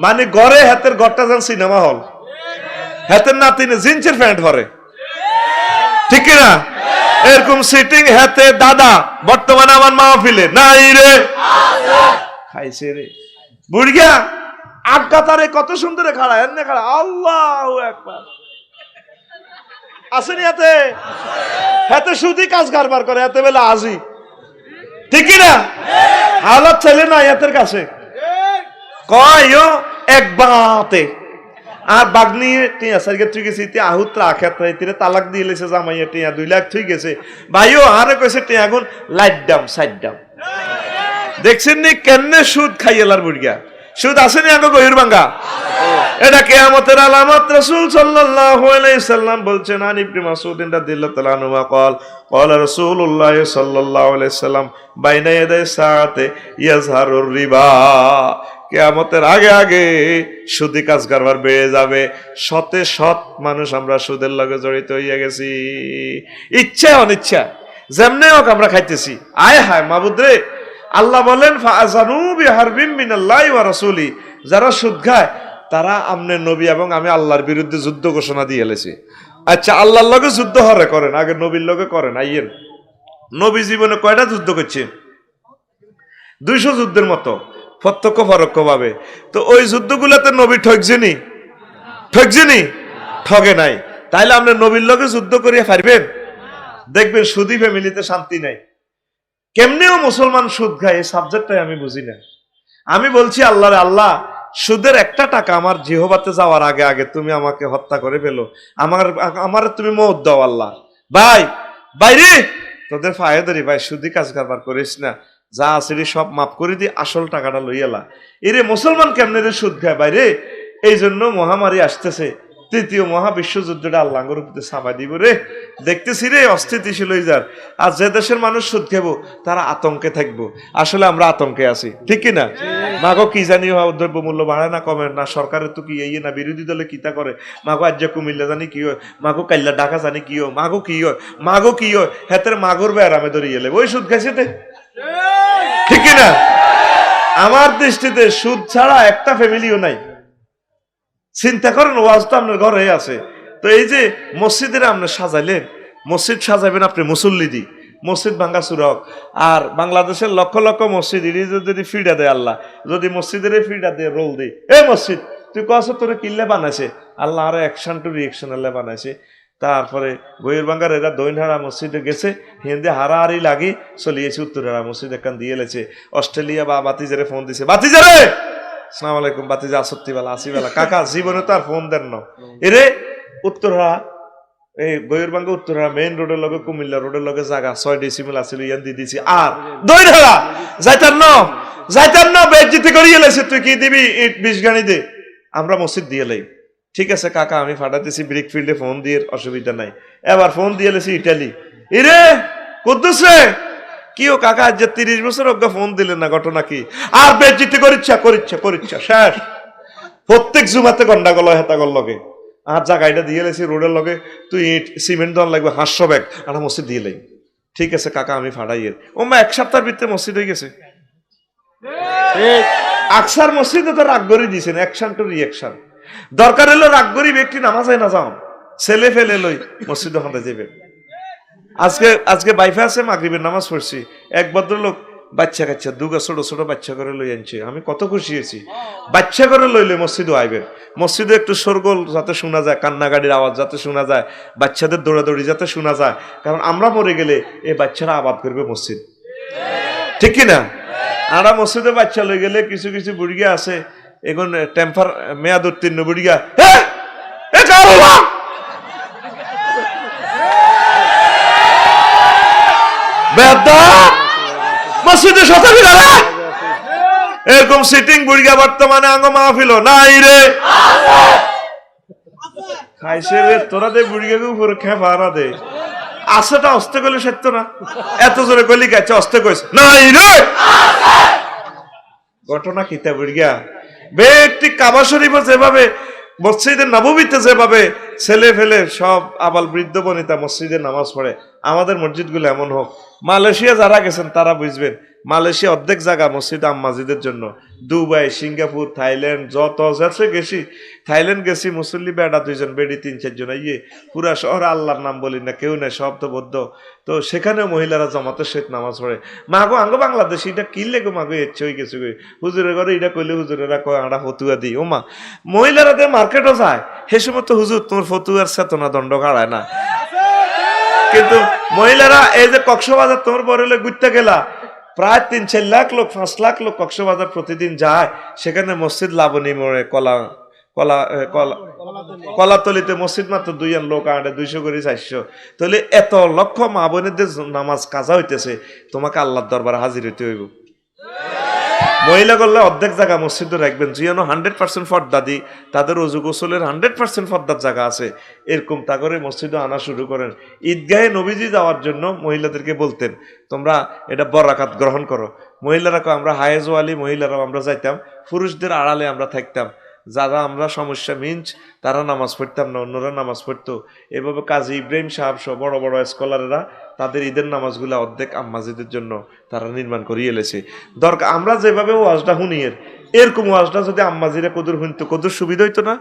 মানে ঘরে হাতের ঘরটা যেন সিনেমা হল, হাতের নাতিনে জিন্সের প্যান্ট পরে, ঠিক না? এরকম সিটিং হাতে দাদা বর্তমানে আমার মাহফিলে নাই রে, খাইছে রে বুড়িয়া আটকাতারে কত সুন্দর খাড়া, এমনি খাড়া, আল্লাহু আকবার। আসেনি হাতে, হাতে সুদি কাজ কারবার করে, হাতে বেলা আজি, ঠিক না? হালত ছেলে না হাতের কাছে কয় এক বাতে। আর বাগনি টিয়া সারিকে তুই গেছি আহুত্রা আখেত্রা তীরে তালাক দিয়ে লেছে জামাইয়া টিয়া 2 লাখ তুই গেছে ভাইও, আরে কইছে টিয়া গুণ লাইট দাম সাইড দাম। দেখছেন নি কেমনে সুদ খাইয়েলার বুড়িয়া, সুদ আসেনি আগে গহির ভাঙ্গা, এটা কিয়ামতের আলামত। রাসূল সাল্লাল্লাহু আলাইহি সাল্লাম বলছেন, আন ইবনে মাসউদ রাদিয়াল্লাহু তাআলা আনহু قال قال رسول الله صلى الله عليه وسلم বাইনা ইয়াদাই সাআতে ইয়াজহারুর রিবা। কিয়ামতের আগে আগে সুদি কাজ কারবার বেড়ে যাবে, শতে শত মানুষ আমরা সুদের লগে জড়িত হইয়া গেছি, ইচ্ছা অনিচ্ছা যেমনে হোক আমরা খাইতেছি। আয় হায় মাবুদ রে, আল্লাহ বলেন ফাআযানু বিহারবিম মিনাল্লাহি ওয়া রাসূলি, যারা সুদ খায় তারা আমনে নবী এবং আমি আল্লাহর বিরুদ্ধে যুদ্ধ ঘোষণা দিয়ে এলেছি। আচ্ছা আল্লাহর লগে যুদ্ধ হরে করেন, আগে নবীর লগে করেন। আইয়েন, নবী জীবনে কয়টা যুদ্ধ করছে? 200 যুদ্ধের মতো, প্রত্যক্ষ পরোক্ষ ভাবে। তো ওই যুদ্ধগুলাতে নবী ঠকছেনি, ঠকছিনি? ঠগে নাই। তাইলে আপনি নবীর লগে যুদ্ধ করিয়া পারবেন? দেখবেন সুদী ফ্যামিলিতে শান্তি নাই। কেমনেও মুসলমান সুদ খায়, এই সাবজেক্টটাই আমি বুঝি না। আমি বলছি আল্লাহরে, আল্লাহ সুদের একটা টাকা আমার জিহবাতে যাওয়ার আগে আগে তুমি আমাকে হত্যা করে ফেলো, আমার তুমি মওত দাও আল্লাহ। ভাই বাইরে তোদের ফায়দারি ভাই, সুদি কাজ কারবার করিস না, যা আছে সব মাফ করে দি, আসল টাকাটা লইয়ালা। এরে মুসলমান কেমনে রে সুদ খায় বাইরে? এই জন্য মহামারী আসতেছে, তৃতীয় মহাবিশ্বযুদ্ধটা আল্লাহর উপরে সামাই দিব রে। দেখতেছি রে অস্থিতিশীল হয়ে যার। আর যে দেশের মানুষ সুদ খাবো তারা আতঙ্কে থাকবো। আসলে আমরা আতঙ্কে আছি, ঠিক কিনা? মাগো কি জানি দ্রব্য মূল্য বাড়ায় না কমে না, সরকারের তো কি এই না, বিরোধী দলে কিতা করে, মাগো আজ কুমিল্লা জানি কি হয়, মাগো কাল্লা ঢাকা জানি কি হয়, মাগো কি হয়, মাগো কি হয়, হেতের মাগোর বেড়ামে ধরিয়ে এলে ওই সুদ খাইছে, ঠিক কিনা? আমার দৃষ্টিতে সুদ ছাড়া একটা ফ্যামিলিও নাই। চিন্তা করেন, ওয়াজ তো আপনার ঘরে আছে। তো এই যে মসজিদের আপনি সাজাইলেন, মসজিদ সাজাইবেন আপনি মুসল্লি দি, মসজিদ ভাঙ্গা চুরক। আর বাংলাদেশের লক্ষ লক্ষ মসজিদ যদি ফিডা দেয় আল্লাহ, যদি মসজিদের ফিডা দিয়ে রোল দিই, এ মসজিদ তুই কস তোরে কিনলে বানাইছে আল্লাহ, আরো অ্যাকশন টু রিয়েকশন আল্লাহ বানাইছে। তারপরে বইয়ের বাঙ্গার এরা দৈনহারা মসজিদে গেছে, হিন্দে হারাহারি লাগি চলিয়েছে, উত্তরহারা মসজিদ একখান দিয়ে এলেছে। অস্ট্রেলিয়া বা বাতিজারে ফোন দিছে, বাতিজারে আসসালামু আলাইকুম, বাতিজা আসত্তিবেলা আসিবেলা, কাকা জীবনে তো আর ফোন দেন না। এরে উত্তরহারা, এই গয়ুরবাঙ্গা উত্তরহারা মেইন রোডের লগে কুমিল্লা রোডের লগে জায়গা 6 ডেসিমেল আছিল, ইয়ান দিয়ে দিছি। আর দৈনহারা যাইতার ন বেজ্জিতি করিয়ে লেছে, তুই কি দিবি ইট 20 গানি দে, আমরা মসজিদ দিয়ে লাই। ঠিক আছে কাকা, আমি ফাটাতেছি ব্রিকফিল্ডে ফোন দিয়ে, অসুবিধা নাই। এবার ফোন দিয়ে লেছি ইটালি, এরে কুদ্দুস রে কি ও কাকা, আজ 30 বছর অজ্ঞা ফোন দিলেন না, ঘটনা কি? আর বেজ্জিতি করিচ্ছা শেষ। প্রত্যেক জুমাতে গন্ডাগোল হেতাগল লগে। আর জায়গাটা দিয়ে লেছি রোডের লগে, তুই ইট সিমেন্ট দন লাগবে 500 ব্যাগ, আর মসজিদ দিয়ে লাই। ঠিক আছে কাকা, আমি ফাটাইয়ের। ও মা 1 সপ্তাহের ভিতরে মসজিদ হয়ে গেছে। আকসার মসজিদে তো রাগ করে দিয়েছেন, অ্যাকশন টু রিয়েকশন। দরকার হলো রাগ করি ব্যক্তি নামাজে না যাও, ছেলে ফেলে লই মসজিদ হাতে যাবে। আজকে বাইফে আছে, মাগরিবের নামাজ পড়ছি, এক ভদ্রলোক বাচ্চা কাচ্চা দুগা ছোট ছোট বাচ্চা করে লই আনছে, আমি কত খুশি হয়েছি। বাচ্চা করে লইলে মসজিদও আইবেন, মসজিদে একটু শোরগোল যাতে শোনা যায়, কান্নাগাড়ির আওয়াজ যাতে শোনা যায়, বাচ্চাদের দৌড়াদৌড়ি যাতে শোনা যায়, কারণ আমরা মরে গেলে এই বাচ্চারা আবাদ করবে মসজিদ, ঠিক কিনা? আমরা মসজিদে বাচ্চা লই গেলে কিছু কিছু বুড়িয়া আছে, এখন টেম্পার মেয়াদ উত্তীর্ণ বুড়িয়া, মসজিদে এরকম সিটিং বুড়িয়া বর্তমানে আঙ্গ মাহফিল নাই রে, খাইছে রে তোরা দে বুড়িয়াকে উপরে খেপারা দে, আছেটা অস্তে করলে সত্য না, এত জোরে গলি গাছে অস্তে কইছে নাই রে। ঘটনা কিতা বুড়িয়া ব্যক্তি কাবা শরীফে যেভাবে, মসজিদের নববীতে যেভাবে ছেলে ফেলে সব আবাল বৃদ্ধ বনিতা মসজিদে নামাজ পড়ে, আমাদের মসজিদগুলো এমন হোক। মালয়েশিয়া যারা গেছেন তারা বুঝবেন, মালয়েশিয়া অর্ধেক জায়গা মসজিদ আম্মাজিদের জন্য। দুবাই, সিঙ্গাপুর, থাইল্যান্ড, যত যাচ্ছে গেছি, থাইল্যান্ড গেছি, মুসল্লি বেড়া 2 জন, বেড়ি 3-4 জন, ইয়ে পুরা শহর আল্লাহর নাম বলি না, কেউ নেই, সব তো বদ্ধ। তো সেখানেও মহিলারা জামাতের সহিত নামাজ পড়ে। মাগো আঙ্গ বাংলাদেশ এটা কিনলে গো মাগো এচ্ছে হয়ে গেছে, হুজুরের ঘরে এটা কইলে হুজুরেরা কয় আমরা ফতুয়া দিই। ও মা, মহিলারা তো মার্কেটও যায়, সে সময় তো হুজুর তোমার ফতুয়ার চেতনা দণ্ড কাড়ায় না। কিন্তু মহিলারা এই যে কক্সবাজার তোমার বড় ঘুরতে গেলা, প্রায় 3-4 লাখ লোক, 5 লাখ লোক কক্সবাজার প্রতিদিন যায়। সেখানে মসজিদ লাবণী মোড়ে কলাতলিতে মসজিদ মাত্র 2 লোক আঁটে, 200 করে 400। তাহলে এত লক্ষ মা বোনেদের নামাজ কাজা হইতেছে, তোমাকে আল্লাহর দরবারে হাজির হইতে হইব। মহিলা করলে অর্ধেক জায়গা মসজিদে রাখবেন, যেন 100% পর্দা দিই, তাদের অজু গোসলের 100% পর্দার জায়গা আছে, এরকম তা করে মসজিদে আনা শুরু করেন। ঈদগাহে নবীজি যাওয়ার জন্য মহিলাদেরকে বলতেন তোমরা এটা বরাকাত গ্রহণ করো। মহিলারা আমরা হায়েজ ওয়ালি মহিলারাও আমরা যাইতাম, পুরুষদের আড়ালে আমরা থাকতাম। যারা আমরা সমস্যা মিঞ্চ তারা নামাজ পড়তাম না, অন্যরা নামাজ পড়তো। এভাবে কাজী ইব্রাহিম সাহেব সহ বড় বড় স্কলারেরা তাদের ঈদের নামাজগুলো অর্ধেক আম্মাজিদের জন্য তারা নির্মাণ করিয়ে এলেছে। দরকার আমরা যেভাবে ওয়াজটা শুনিয়ের, এরকম ওয়াজটা যদি আম্মাজিরা কদুর শুনতো, কদুর সুবিধা হইতো না?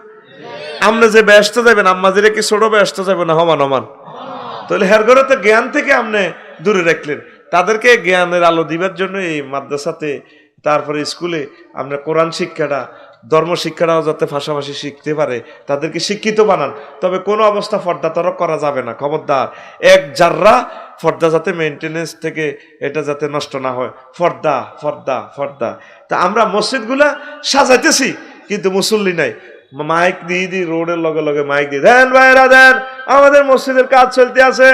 আপনি যে ব্যস্ত যাবেন, আম্মাজিরা কি ছোট ব্যস্ত যাবে না? সমান। তাহলে হের ঘরে তো জ্ঞান থেকে আপনি দূরে রাখলেন। তাদেরকে জ্ঞানের আলো দিবার জন্য এই মাদ্রাসাতে, তারপরে স্কুলে আমরা কোরআন শিক্ষাটা ধর্ম শিক্ষাটাও যাতে পাশাপাশি শিখতে পারে, তাদেরকে শিক্ষিত বানান। তবে কোনো অবস্থা পর্দা তরক করা যাবে না, খবরদার। এক জাররা পর্দা যাতে মেনটেনেন্স থেকে এটা যাতে নষ্ট না হয়, পর্দা পর্দা পর্দা। তা আমরা মসজিদগুলা সাজাইতেছি কিন্তু মুসল্লি নাই, মাইক দিয়ে দিই, রোডের লগে লগে মাইক দিয়ে দেন ভাইরা দেন, আমাদের মসজিদের কাজ চলতে আছে,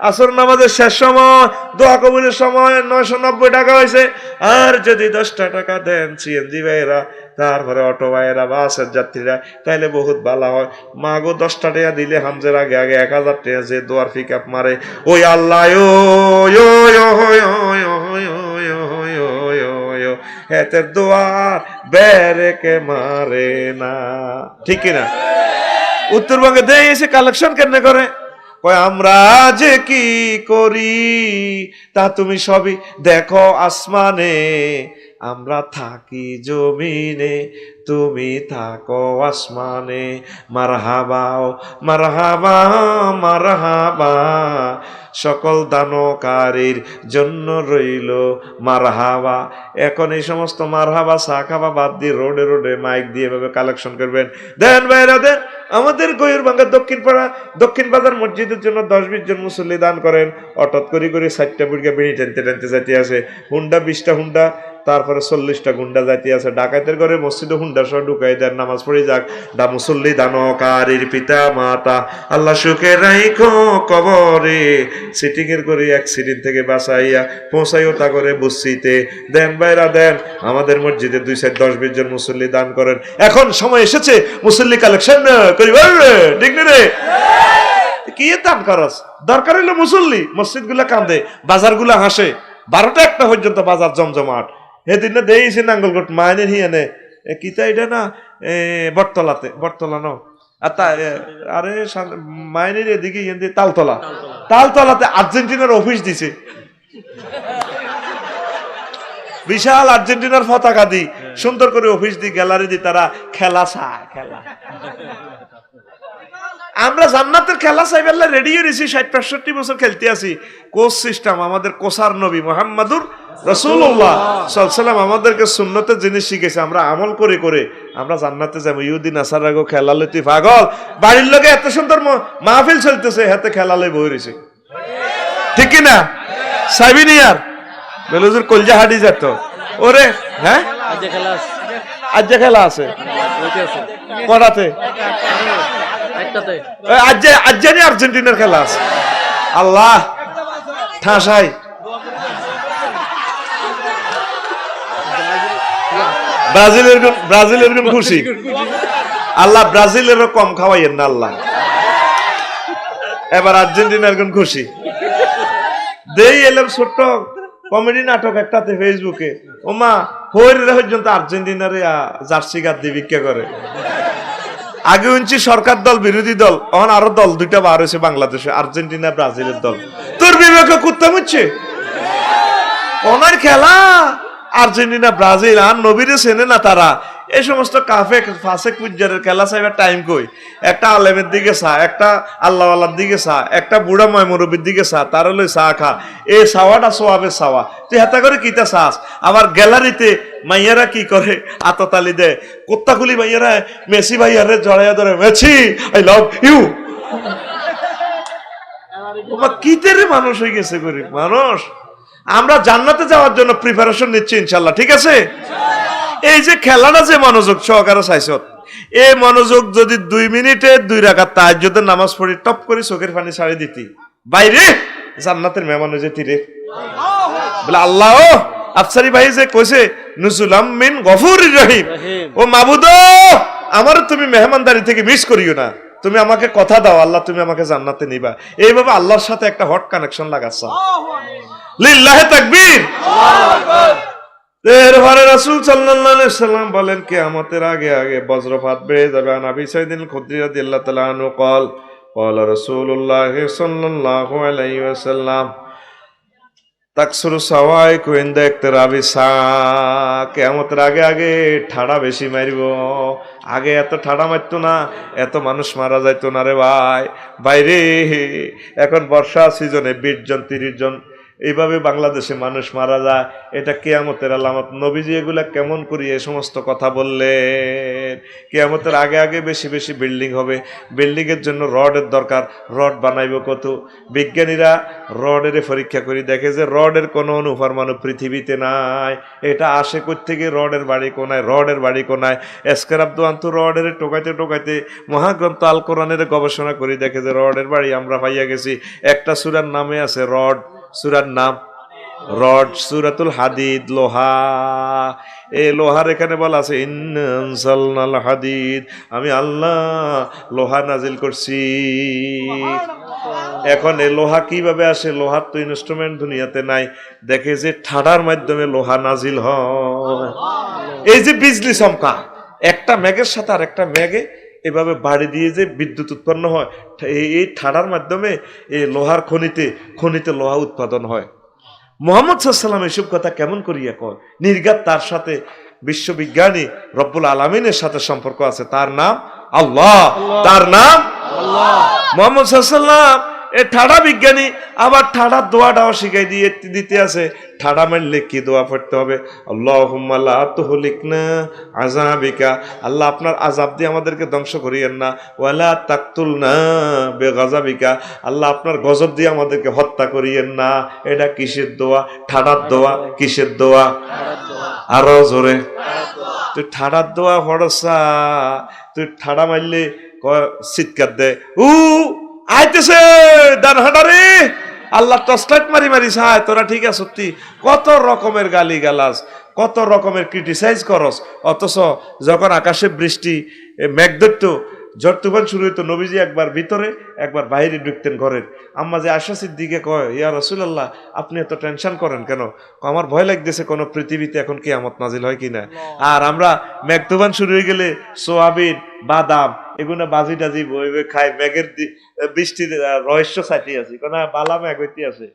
আসর নামাজের শেষ সময়, দোয়া কবুলের সময় 990 টাকা হয়েছে, আর যদি 10টা টাকা দেন সিএনজি ভাইরা, তারপরে অটো ভাইয়েরা, বাসের যাত্রীরা, তাইলে বহুত ভালো হয়। মাগো 10টা টাকা দিলে হামজের আগে আগে 1000 টাকা যে দোয়ার পিক আপ মারে, ওই আল্লাহ হেতের দোয়ার বেরেকে মারে না, ঠিক কিনা? উত্তরবঙ্গে দিয়ে এসে কালেকশন কেন করে? কয় আমরা যে কি করি তা তুমি সবই দেখো আসমানে, আমরা থাকি জমিনে, তুমি থাকো আসমানে। মারহাবা মারহাবা মারহাবা, সকল দানকারীর জন্য রইল মারহাবা। এখন এই সমস্ত মারহাবা সাখাবা বাদ দিয়ে রোডে রোডে মাইক দিয়ে এভাবে কালেকশন করবেন, দেন ভাইরা দেন। আমাদের গয়ুরভাঙ্গা দক্ষিণ পাড়া দক্ষিণ বাজার মসজিদের জন্য 10-20 জন মুসল্লি দান করেন। অটত করে 60টা বুড়িয়া বিড়ি টানতে টানতে যাইতে আছে, হুন্ডা 20টা হুন্ডা, তারপরে 40টা গুন্ডা যাইতে আছে। ডাকাতের ঘরে মসজিদে হুন্ডা সহ ঢুকাই দেন, নামাজ পড়ে যাক। দা মুসল্লি দানকারীর পিতা মাতা আল্লাহ সুখে রাইখো কবরে, সিটিং এর করে অ্যাক্সিডেন্ট থেকে বাঁচাইয়া পৌঁছাইও তা করে বসিতে দেন ভাইরা দেন। আমাদের মসজিদে 2 সাইড 10-20 জন মুসল্লি দান করেন। এখন সময় এসেছে মুসল্লি কালেকশন করি, ঠিক না রে? কি দান করস? দরকার হইলো মুসল্লি। মসজিদ গুলা কান্দে, বাজার গুলা হাসে, 12টা 1টা পর্যন্ত বাজার জমজমাট। সেদিন না দিয়েছে নাঙ্গলকোট মাইনের হিয়ানে, কিতা এটা না বটতলাতে, বটতলা ন আরে মাইনের এদিকে তালতলা, তালতলাতে আর্জেন্টিনার অফিস দিছে, বিশাল আর্জেন্টিনার পতাকা দি, সুন্দর করে অফিস দি, গ্যালারি দি, তারা খেলা চায়, খেলা। আমরা জান্নাতের খেলা চাইবেলা রেডিও রেছি, 60-65 বছর খেলতে আছি। কোচ সিস্টেম আমাদের কোসার নবী মুহাম্মাদুর রাসূলুল্লাহ সাল্লাল্লাহু আলাইহি ওয়াসাল্লাম আমাদেরকে সুন্নতের জিনিস শিখেছে, আমরা আমল করে করে আমরা জান্নাতে যাবো। ইহুদি নাসারা গো খেলা লইতে পাগল, বাড়ির লোকে এত সুন্দর মাহফিল চলতেছে, হাতে খেলা লই বই রইছে, ঠিক কি না? সাইবিনিয়ার বেলুজুর কলজা হাডি যেত ওরে, হ্যাঁ আজ খেলা আছে কটাতে? আজ আর্জেন্টিনার খেলা আছে। আল্লাহ ঠাসাই ব্রাজিলের গুণ খুশি। আল্লাহ ব্রাজিলেরও কম খাওয়াইয়েন না আল্লাহ, এবার আর্জেন্টিনার গুণ খুশি। দেই এলাম ছোট্ট কমেডি নাটক একটাতে ফেসবুকে, ওমা হইরে পর্যন্ত আর্জেন্টিনারে জার্সি গাদ দিয়ে ভিক্ষা করে। আগে উঞ্চি সরকার দল বিরোধী দল, এখন আরো দল 2টা বার হয়েছে বাংলাদেশে, আর্জেন্টিনা ব্রাজিলের দল। তোর বিবেকে কুত্তা মুচ্ছে ওনার খেলা আর্জেন্টিনা ব্রাজিল, আর নবীরে চেনে না তারা। এই সমস্ত কাফে ফাসেক পুজ্জারের খেলা চাইবার টাইম কই? একটা আলেমের দিকে চা, একটা আল্লাহওয়ালার দিকে চা, একটা বুড়া ময়মুরবির দিকে চা, তার লই চা খা। এই চাওয়াটা সোয়াবে চাওয়া, তুই হাতা করে কিতা চাস? আবার গ্যালারিতে মাইয়ারা কি করে? আততালি দে, কুত্তাকুলি মাইয়ারা মেসি ভাইয়ারে জড়াইয়া ধরে, মেসি আই লাভ ইউ। কিতে রে মানুষ হয়ে গেছে গরিব মানুষ। আমরা জান্নাতে যাওয়ার জন্য প্রিপারেশন নিচ্ছি ইনশাল্লাহ, ঠিক আছে? এই যে খেলাটা যে মনোযোগ সহকারে চাইছ, এই মনোযোগ যদি 2 মিনিটে 2 রাকাত তাহাজ্জুদের নামাজ পড়ি, টপ করে চোখের পানি ছাড়ি দিতি, বাইরে জান্নাতের মেহমান হয়ে যেতি রে। বলে আল্লাহ আফসারি ভাই যে কইছে নুজুলাম মিন গফুরির রহিম, ও মাবুদ আমার তুমি মেহমানদারি থেকে মিস করিও না, তুমি আমাকে কথা দাও আল্লাহ, তুমি আমাকে জান্নাতে নিবা। এইভাবে আল্লাহর সাথে একটা হট কানেকশন লাগাচ্ছ। লিল্লাহি তাকবীর, আল্লাহু আকবার। এরপরে রাসূল সাল্লাল্লাহু আলাইহি ওয়াসাল্লাম বলেন কিয়ামতের আগে আগে বজ্রপাত বেড়ে যাবে। নবী সাইয়্যিদুল খুদরি রাদিয়াল্লাহু তাআলা আনহু قال قال رسول الله صلى الله عليه وسلم তাকসুরু সাওয়াইকু ইনদা ইকতিরাবি সা, কিয়ামতের আগে আগে ঠাড়া বেশি মারিব। আগে এত ঠাড়া মারতো না, এত মানুষ মারা যাইতো না রে ভাই। বাইরে এখন বর্ষা সিজনে 20 জন 30 জন এইভাবে বাংলাদেশে মানুষ মারা যায়, এটা কিয়ামতের আলামত। নবীজি এগুলা কেমন করি এ সমস্ত কথা বললেন? কিয়ামতের আগে আগে বেশি বেশি বিল্ডিং হবে, বিল্ডিংয়ের জন্য রডের দরকার, রড বানাইব কত? বিজ্ঞানীরা রডের পরীক্ষা করে দেখে যে রডের কোনো অনুপরমাণু পৃথিবীতে নাই। এটা আসে কোত্থেকে? রডের বাড়ি কোনায়, রডের বাড়ি কোনায়। এসকের আব্দু আন্তু রডের টোকাইতে টোকাইতে মহাগ্রন্থ আল কোরআনের গবেষণা করে দেখে যে রডের বাড়ি আমরা পাইয়া গেছি। একটা সূরার নামে আছে রড, সূরার নাম রড, সূরাতুল হাদিদ, লোহা। এই লোহার এখানে বলা আছে ইনসালনাল হাদিদ, আমি আল্লাহ লোহা নাজিল করছি। এখন এই লোহা কিভাবে আসে? লোহার তো ইনস্ট্রুমেন্ট দুনিয়াতে নাই। দেখে যে ঠাডার মাধ্যমে লোহা নাজিল হয়। এই যে বিজলি চমকা, একটা মেঘের সাথে আর একটা মেঘে এভাবে বাড়ি দিয়ে যে বিদ্যুৎ উৎপন্ন হয়, এই ঠাডার মাধ্যমে এই লোহার খনিতে লোহা উৎপাদন হয়। মুহাম্মদ সাল্লাল্লাহু আলাইহি ওয়াসাল্লাম এসব কথা কেমন করিয়া কয়? নির্ঘাত তার সাথে বিশ্ববিজ্ঞানী রব্বুল আলামিনের সাথে সম্পর্ক আছে। তার নাম আল্লাহ, তার নাম আল্লাহ। মুহাম্মদ সাল্লাল্লাহু আলাইহি ওয়াসাল্লাম এ ঠাডা বিজ্ঞানী, আবার ঠাডার দোয়াটাও শিখাই দিতে আছে। ঠাডা মারলে কি দোয়া পড়তে হবে? আল্লাহুম্মা লা তুহলিকনা আযাবিকা, আল্লাহ আপনার আযাব দিয়ে আমাদেরকে ধ্বংস করিয়েন না। ওয়ালা তাকতুলনা বিগাযাবিকা, আল্লাহ আপনার গজব দিয়ে আমাদেরকে হত্যা করিয়েন না। এটা কিসের দোয়া? ঠাডার দোয়া। কিসের দোয়া? আরো জোরে। তুই ঠাডার দোয়া পড়ছা, তুই ঠাডা মারলে চিৎকার দে, আইতেছে দানহাডারে, আল্লাহ টসলাইট মারি মারি চায় তোরা ঠিক আছে সত্যি। কত রকমের গালি গালাজ, কত রকমের ক্রিটিসাইজ করস, অথচ যখন আকাশে বৃষ্টি মেঘ ধরত, ঝড় তুফান শুরু হইতো, নবীজি একবার ভিতরে একবার বাইরে ঢুকতেন ঘরের। আম্মা যে আয়সা সিদ্দিকে কয়, ইয়া রাসূলুল্লাহ আপনি এত টেনশন করেন কেন? আমার ভয় লাগতেছে কোনো পৃথিবীতে এখন কিয়ামত নাজিল হয় কিনা। আর আমরা মেঘ তুফান শুরু হয়ে গেলে সোয়াবিন, বাদাম এগুলো বাজি টাজি বইবে খাই, মেঘের বৃষ্টির রহস্য চাইতে আছি, কোন বালা মেঘ হইতে আছে,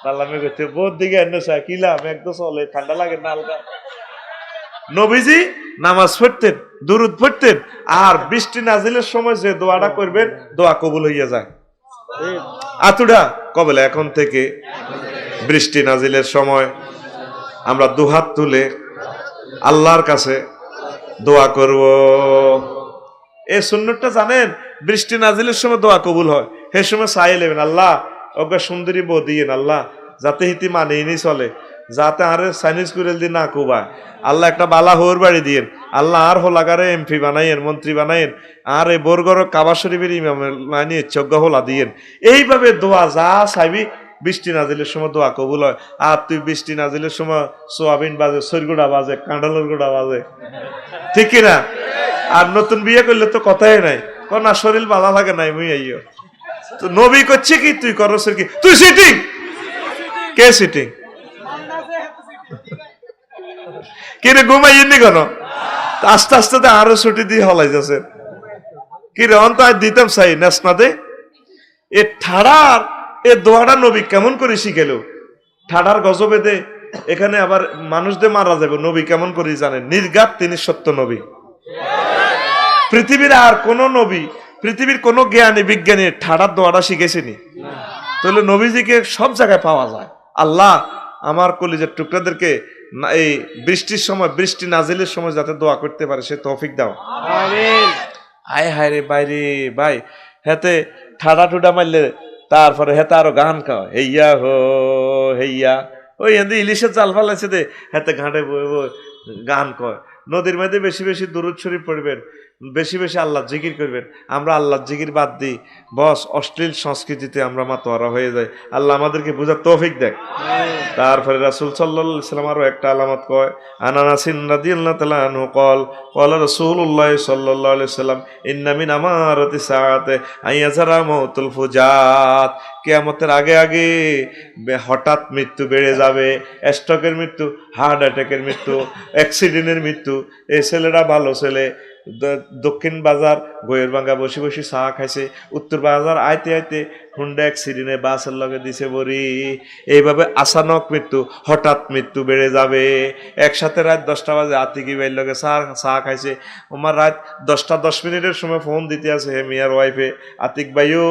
বালা মেঘ হইতে বোর দিকে এনে চাই কিলা মেঘ তো চলে, ঠান্ডা লাগে না হালকা। নবীজি নামাজ পড়তেন, দুরুদ পড়তেন, আর বৃষ্টি নাজিলের সময় যে দোয়াটা করবেন দোয়া কবুল হইয়া যায়। আতুডা কবলে এখন থেকে বৃষ্টি নাজিলের সময় আমরা দুহাত তুলে আল্লাহর কাছে দোয়া করব। এই সুন্নতটা জানেন? বৃষ্টি নাজিলের সময় দোয়া কবুল হয়। সেই সময় চাই নেবেন, আল্লাহ ওকে সুন্দরী বউ দিয়েন, আল্লাহ যাতে হিতি মানেই চলে, যাতে আরে চাইনিজ কুরেল দিয়ে না কুবা, আল্লাহ একটা বালা হোর বাড়ি দিয়েন, আল্লাহ আর হোলাগারে এমপি বানাইয়েন, মন্ত্রী বানাইয়েন, আর এই বোরগর কাবা শরীফের ইমাম মানিয়ে চোগ্য হোলা দিয়েন। এইভাবে দোয়া যা চাইবি বৃষ্টি নাজিলের সময় দোয়া কবুল হয়। আর তুই বৃষ্টি নাজিলের সময় সোয়াবিন বাজে, সরগুড়া বাজে, কাঁডালের গুড়া বাজে, ঠিক কিনা? আর নতুন বিয়ে করলে তো কথাই নাই, না শরীর ভালো লাগে নাই মুই আইও। তো নবী করছে কি, তুই করছ কি? তুই সিটিং, কে সিটিং? কিরে ঘুমাইনি কেন? আস্তে আস্তে তো আরো ছুটি দিয়ে হলাই যাচ্ছে। কিরে অন্ত দিতাম চাই নেসনাদে এ ঠাড়ার এ দোয়াটা নবী কেমন করে শিখেল? ঠাড়ার গজবে দে এখানে আবার মানুষদের মারা যাবে, নবী কেমন করে জানেন? নির্ঘাত তিনি সত্য নবী। পৃথিবীর আর কোন নবী, পৃথিবীর কোন জ্ঞানী বিজ্ঞানী ঠাড়ার দোয়াটা শিখেছেনি? তাহলে নবীজিকে সব জায়গায় পাওয়া যায়। আল্লাহ আমার কলিজার টুকরাদেরকে এই বৃষ্টির সময়, বৃষ্টি নাজিলের সময় যাতে দোয়া করতে পারে সে তৌফিক দাও। আমিন। আয় হায় রে বাইরে ভাই, হেতে ঠাডা টুডা মারলে তারপরে হেতে আরো গান খাওয়া, হেইয়া হো হেইয়া, ওই এতে ইলিশের জাল ফালাইছে দে, হেতে ঘাটে গান কয়। নদীর মধ্যে বেশি বেশি দুরূদ শরীফ পড়বেন, বেশি বেশি আল্লাহ জিকির করবেন। আমরা আল্লাহ জিকির বাদ দিই, বস অশ্লীল সংস্কৃতিতে আমরা মাতোয়ারা হয়ে যাই। আল্লাহ আমাদেরকে বুঝার তৌফিক দেয়। তারপরে রাসূল সাল্লাল্লাহু আলাইহি ওয়াসাল্লাম আরো একটা আলামত কয়, আনানাসিন রাদিয়াল্লাহু তাআলা আনহু قال قال রাসূলুল্লাহ সাল্লাল্লাহু আলাইহি ওয়াসাল্লাম ইন্না মিন আমারাতি সাআতে আইয়াজারা মাউতুল ফুজাত, কিয়ামতের আগে আগে হঠাৎ মৃত্যু বেড়ে যাবে, স্ট্রোকের মৃত্যু, হার্ট অ্যাটাকের মৃত্যু, অ্যাক্সিডেন্টের মৃত্যু। এই ছেলেটা ভালো ছেলে, দক্ষিণ বাজার গয়ের ভাঙ্গা বসে বসে চা খাইছে, উত্তর বাজার আইতে আইতে হুন্ডা অ্যাক্সিডেন্টে বাসের লগে দিছে বড়ি। এইভাবে আচানক মৃত্যু, হঠাৎ মৃত্যু বেড়ে যাবে। একসাথে রাত 10টা বাজে আতিকি ভাইয়ের লগে চা খাইছে, আমার রাত 10টা 10 মিনিটের সময় ফোন দিতে আছে হে মিয়ার ওয়াইফে, আতিক ভাইও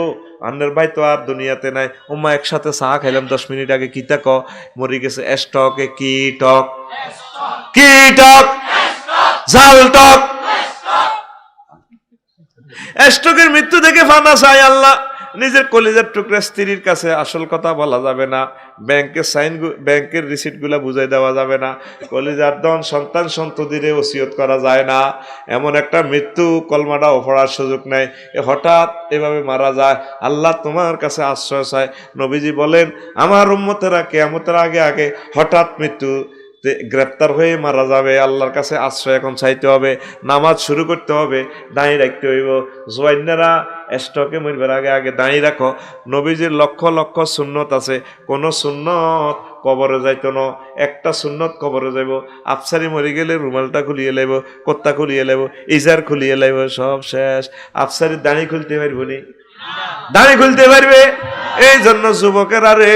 আন্নের ভাই তো আর দুনিয়াতে নাই। ওমা একসাথে চা খাইলাম 10 মিনিট আগে, কিতা ক মরি গেছে স্টকে। কি টক, কি টক, জাল টক। স্ট্রোকের মৃত্যু দেখে ফানা চাই আল্লাহ। নিজের কলিজার টুকরা স্ত্রীর কাছে আসল কথা বলা যাবে না, ব্যাংকের রিসিট গুলা বুঝাই দেওয়া যাবে না, কলিজার দন সন্তান সন্ততিরে ওসিয়ত করা যায় না। এমন একটা মৃত্যু কলমাটা পড়ার সুযোগ নেই, হঠাৎ এভাবে মারা যায়। আল্লাহ তোমার কাছে আশ্রয় চায়। নবীজি বলেন আমার উম্মতেরা কিয়ামতের আগে আগে হঠাৎ মৃত্যু গ্রেপ্তার হয়ে মারা যাবে। আল্লাহর কাছে আশ্রয় এখন চাইতে হবে, নামাজ শুরু করতে হবে, দাঁড়িয়ে রাখতে হইব। জোয়াইনারা স্টকে মরবার আগে আগে দাঁড়িয়ে রাখো। নবীজির লক্ষ লক্ষ সুন্নত আছে, কোন সুন্নত কবরে যাইতো না। একটা সুন্নত কবরে যাইব, আফসারি মরে গেলে রুমালটা খুলিয়ে লাইব, কোত্তা খুলিয়ে লাইব, ইজার খুলিয়ে লাইব, সব শেষ। আফসারি দাঁড়ি খুলতে পারবো নি? দাঁড়ি খুলতে পারবে? এই জন্য যুবকেরা রে,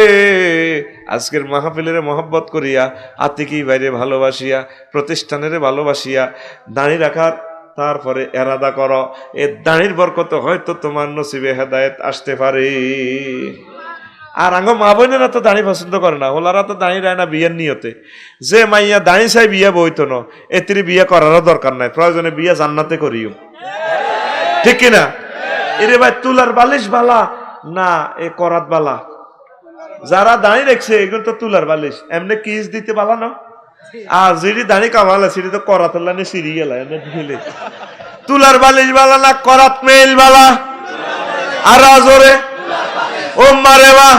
আজকের মাহফিলের মহব্বত করিয়া, আতিকি বাইরে ভালোবাসিয়া, প্রতিষ্ঠানের ভালোবাসিয়া দাঁড়ি রাখার তারপরে এরাদা করো। এ দাঁড়ির বরকত হয়তো তোমার নসিবে হেদায়েত আসতে পারে। আর আঙ্গ মা বোনেরা তো দাঁড়ি পছন্দ করে না, ওলারা তো দাঁড়িয়ে রায় না বিয়ের নিয়তে। যে মাইয়া দাঁড়ি চাই বিয়ে বইতো না, এতির বিয়ে করারও দরকার নাই, প্রয়োজনে বিয়ে জান্নাতে করিও, ঠিক কিনা? এরে ভাই তুলার বালিশ বালা না এ করাত বালা? যারা দাঁড়িয়ে রেখছে এগুলো তো তুলার বালিশ, এমনি কিস দিতে বালা না। আর যিনি দাঁড়ি কামালা সিঁড়ি তো করাত লানে সিঁড়ি গেলা এমনি ঢিলে। তুলার বালিশ বালা না করাত মেল বালা? আর জোরে ও মারে বা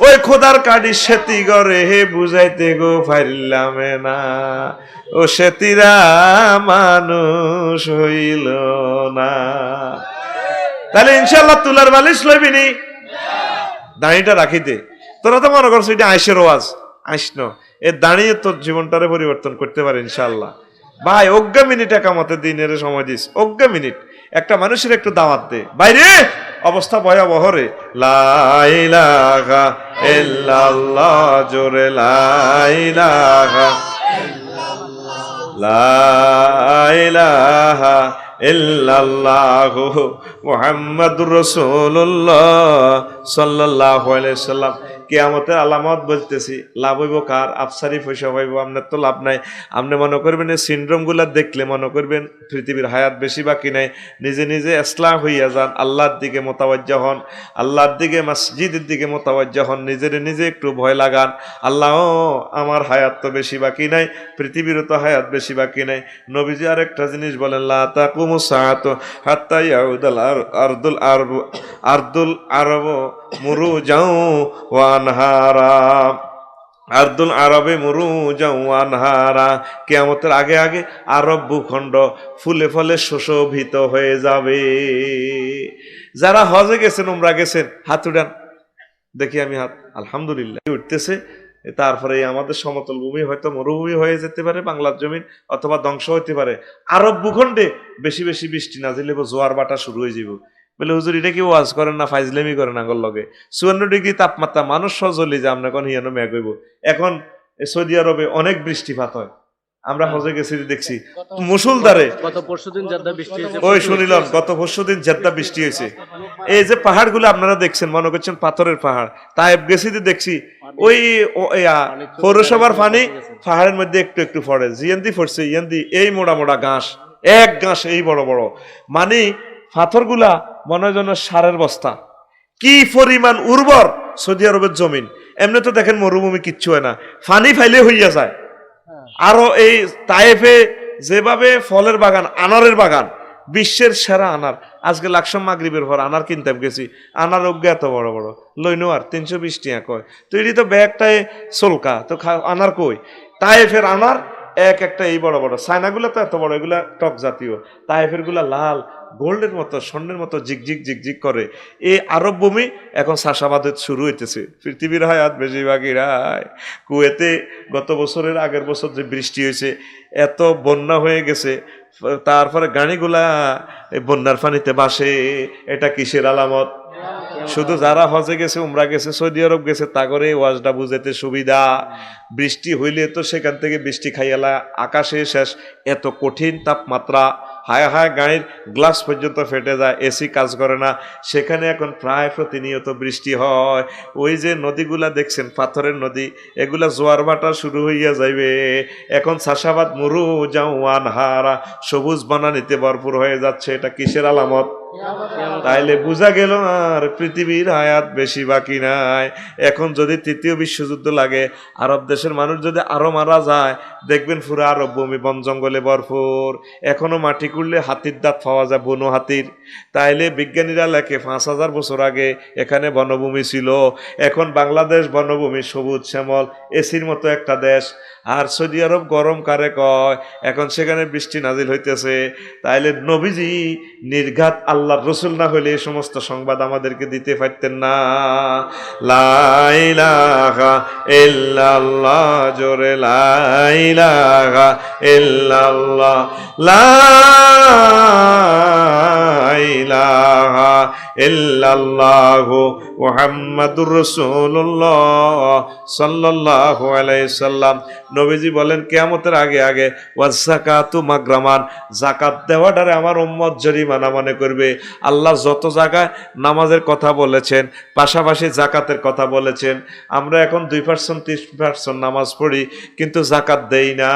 ওই খোদার কাঠি সেতি গরে হে বুঝাইতে গো ফাইলামে না, ও সেতিরা মানুষ হইল না। তাহলে ইনশাল্লাহ তুলার বালিশ লইবি নি, দাঁড়িটা রাখিতে। তোরা তো মনে করছো এটা আইসের ওয়াজ, আইস ন এ দাঁড়িয়ে তোর জীবনটারে পরিবর্তন করতে পারে ইনশাল্লাহ। ভাই অজ্ঞা মিনিট একামতে দিনের সময় দিস, অজ্ঞা মিনিট একটা মানুষের একটু দাওয়াত দে। বাইরে অবস্থা ভয়াবহ রে, লা ইলাহা ইল্লাল্লাহ, জোরে লা ইলাহা লা ইলাহা ইল্লাল্লাহু মুহাম্মাদুর রাসূলুল্লাহ সাল্লাল্লাহু আলাইহি সাল্লাম। কিয়ামতের আলামত বলতেছি, লাভ হইব কার? আফসারি পয়সা হইব, আপনার তো লাভ নাই। আপনি মনে করবেন এই সিনড্রোম গুলা দেখলে মনে করবেন পৃথিবীর হায়াত বেশি বাকি নাই। নিজে নিজে ইসলাম হইয়া যান, আল্লাহর দিকে মোতাওয়াজ্জা হন, আল্লাহর দিকে মসজিদের দিকে মোতাওয়াজ্জা হন, নিজের নিজে একটু ভয় লাগান। আল্লাহ আমার হায়াত তো বেশি বাকি নাই, পৃথিবীরও তো হায়াত বেশি বাকি নাই। নবীজি আরেকটা জিনিস বলেন, লা তাকুমু সাআতু হাত্তা ইয়াউদাল আরদুল আরব মুরুজাউ ওয়া আনহারা, আরদুল আরবে মুরুজাউ ওয়া আনহারা। কিয়ামতের আগে আগে আরব ভূখণ্ড ফুলে ফলে সুশোভিত হয়ে যাবে। যারা হজে গেছেন, উমরা গেছেন, হাত উঠান দেখি। আমি হাত আলহামদুলিল্লাহ উঠতেছে। তারপরে আমাদের সমতল ভূমি হয়তো মরুভূমি হয়ে যেতে পারে, বাংলার জমিন, অথবা ধ্বংস হইতে পারে। আরব ভূখণ্ডে বেশি বেশি বৃষ্টি নাজিল হইব, জোয়ার বাটা শুরু হয়ে যাব। বলে হুজুর এটা কি ওয়াজ করেন না, ফাইজলামি করেন আগর লগে? 54 ডিগ্রি তাপমাত্রা, মানুষ সজলি যে আমরা এখন হিয়ানো মেঘ হইব। এখন সৌদি আরবে অনেক বৃষ্টিপাত হয়, আমরা হজে গেছি দেখছি মুসুলধারে। গত পরশুদিন জেদ্দা বৃষ্টি হয়েছে, ওই শুনিলাম গত পরশুদিন জেদ্দা বৃষ্টি হয়েছে। এই যে পাহাড়গুলো আপনারা দেখছেন, মনে করছেন পাথরের পাহাড়, তাইব গেছি দেখছি ওই পৌরসভার পানি পাহাড়ের মধ্যে একটু একটু পড়ে, জিয়ান্দি পড়ছে, ইয়ান্দি এই মোড়া মোড়া ঘাস, এক ঘাস এই বড় বড়, মানে পাথরগুলা মনে হয় যেন সারের বস্তা। কি পরিমাণ উর্বর সৌদি আরবের জমিন! এমনি তো দেখেন মরুভূমি কিচ্ছু হয় না, পানি ফাইলে হইয়া যায়। আরো এই তায়েফে যেভাবে ফলের বাগান, আনারের বাগান, বিশ্বের সেরা আনার। আজকে লাকসাম মাগরিবের পর আনার কিনতে গেছি, আনার অজ্ঞা এত বড় বড়, লইনো আর 320 টাকা কয়। তো এটি তো ব্যাগটায় চলকা, তো আনার কই? তায়েফের আনার এক একটা এই বড় বড়, চায়নাগুলো তো এত বড়, এগুলা টক জাতীয়, তায়েফের গুলা লাল গোল্ডের মতো, স্বর্ণের মতো জিগজিগ জিগজিগ করে। এই আরব ভূমি এখন চাষাবাদ শুরু হইতেছে। পৃথিবীর হায়াত বেশিরভাগই রায় কুয়েতে গত বছরের আগের বছর যে বৃষ্টি হয়েছে, এত বন্যা হয়ে গেছে, তারপরে গাড়িগুলা এই বন্যার পানিতে ভাসে, এটা কিসের আলামত? শুধু যারা হজে গেছে, উমরা গেছে, সৌদি আরব গেছে, তা করে ওয়াজটা বুঝাইতে সুবিধা। বৃষ্টি হইলে তো সেখান থেকে বৃষ্টি খাইয়ালা, আকাশে শেষ, এত কঠিন তাপমাত্রা, হায় হায় গাড়ির গ্লাস পর্যন্ত ফেটে যায়, এসি কাজ করে না, সেখানে এখন প্রায় প্রতিনিয়ত বৃষ্টি হয়। ওই যে নদীগুলা দেখছেন, পাথরের নদী, এগুলা জোয়ার ভাটা শুরু হইয়া যাইবে। এখন চাষাবাদ মরু জাওয়ান হারা, সবুজ বনানীতে ভরপুর হয়ে যাচ্ছে, এটা কিসের আলামত? তাইলে বোঝা গেল আর পৃথিবীর হায়াত বেশি বাকি নাই। এখন যদি তৃতীয় বিশ্বযুদ্ধ লাগে, আরব দেশের মানুষ যদি আরো মারা যায়, দেখবেন পুরো আরব ভূমি বন জঙ্গলে ভরপুর। এখনো মাটি খুঁড়লে হাতির দাঁত পাওয়া যায়, বনো হাতির। তাইলে বিজ্ঞানীরা লেখে 5,000 বছর আগে এখানে বনভূমি ছিল। এখন বাংলাদেশ বনভূমি, সবুজ শ্যামল, এসির মতো একটা দেশ। আর সৌদি আরব গরম কারে কয়, এখন সেখানে বৃষ্টি নাজিল হইতেছে। তাইলে নবীজি নির্ঘাত আল্লাহর রসুল না হইলে এই সমস্ত সংবাদ আমাদেরকে দিতে পারতেন না। লা ইলাহা ইল্লাল্লাহ, জোরে লা ইলাহা ইল্লাল্লাহ, লা ইলাহা ইল্লাল্লাহু মুহাম্মাদুর রাসূলুল্লাহ সাল্লাল্লাহু আলাইহি সাল্লাম। নবীজি বলেন কিয়ামতের আগে আগে ওয়াজ যাকাতু মাগরামান, যাকাত দেওয়াটারে আমার উম্মত জরিমানা মনে করবে। আল্লাহ যত জায়গায় নামাজের কথা বলেছেন, পাশাপাশি যাকাতের কথা বলেছেন। আমরা এখন 2% 30% নামাজ পড়ি, কিন্তু যাকাত দেই না।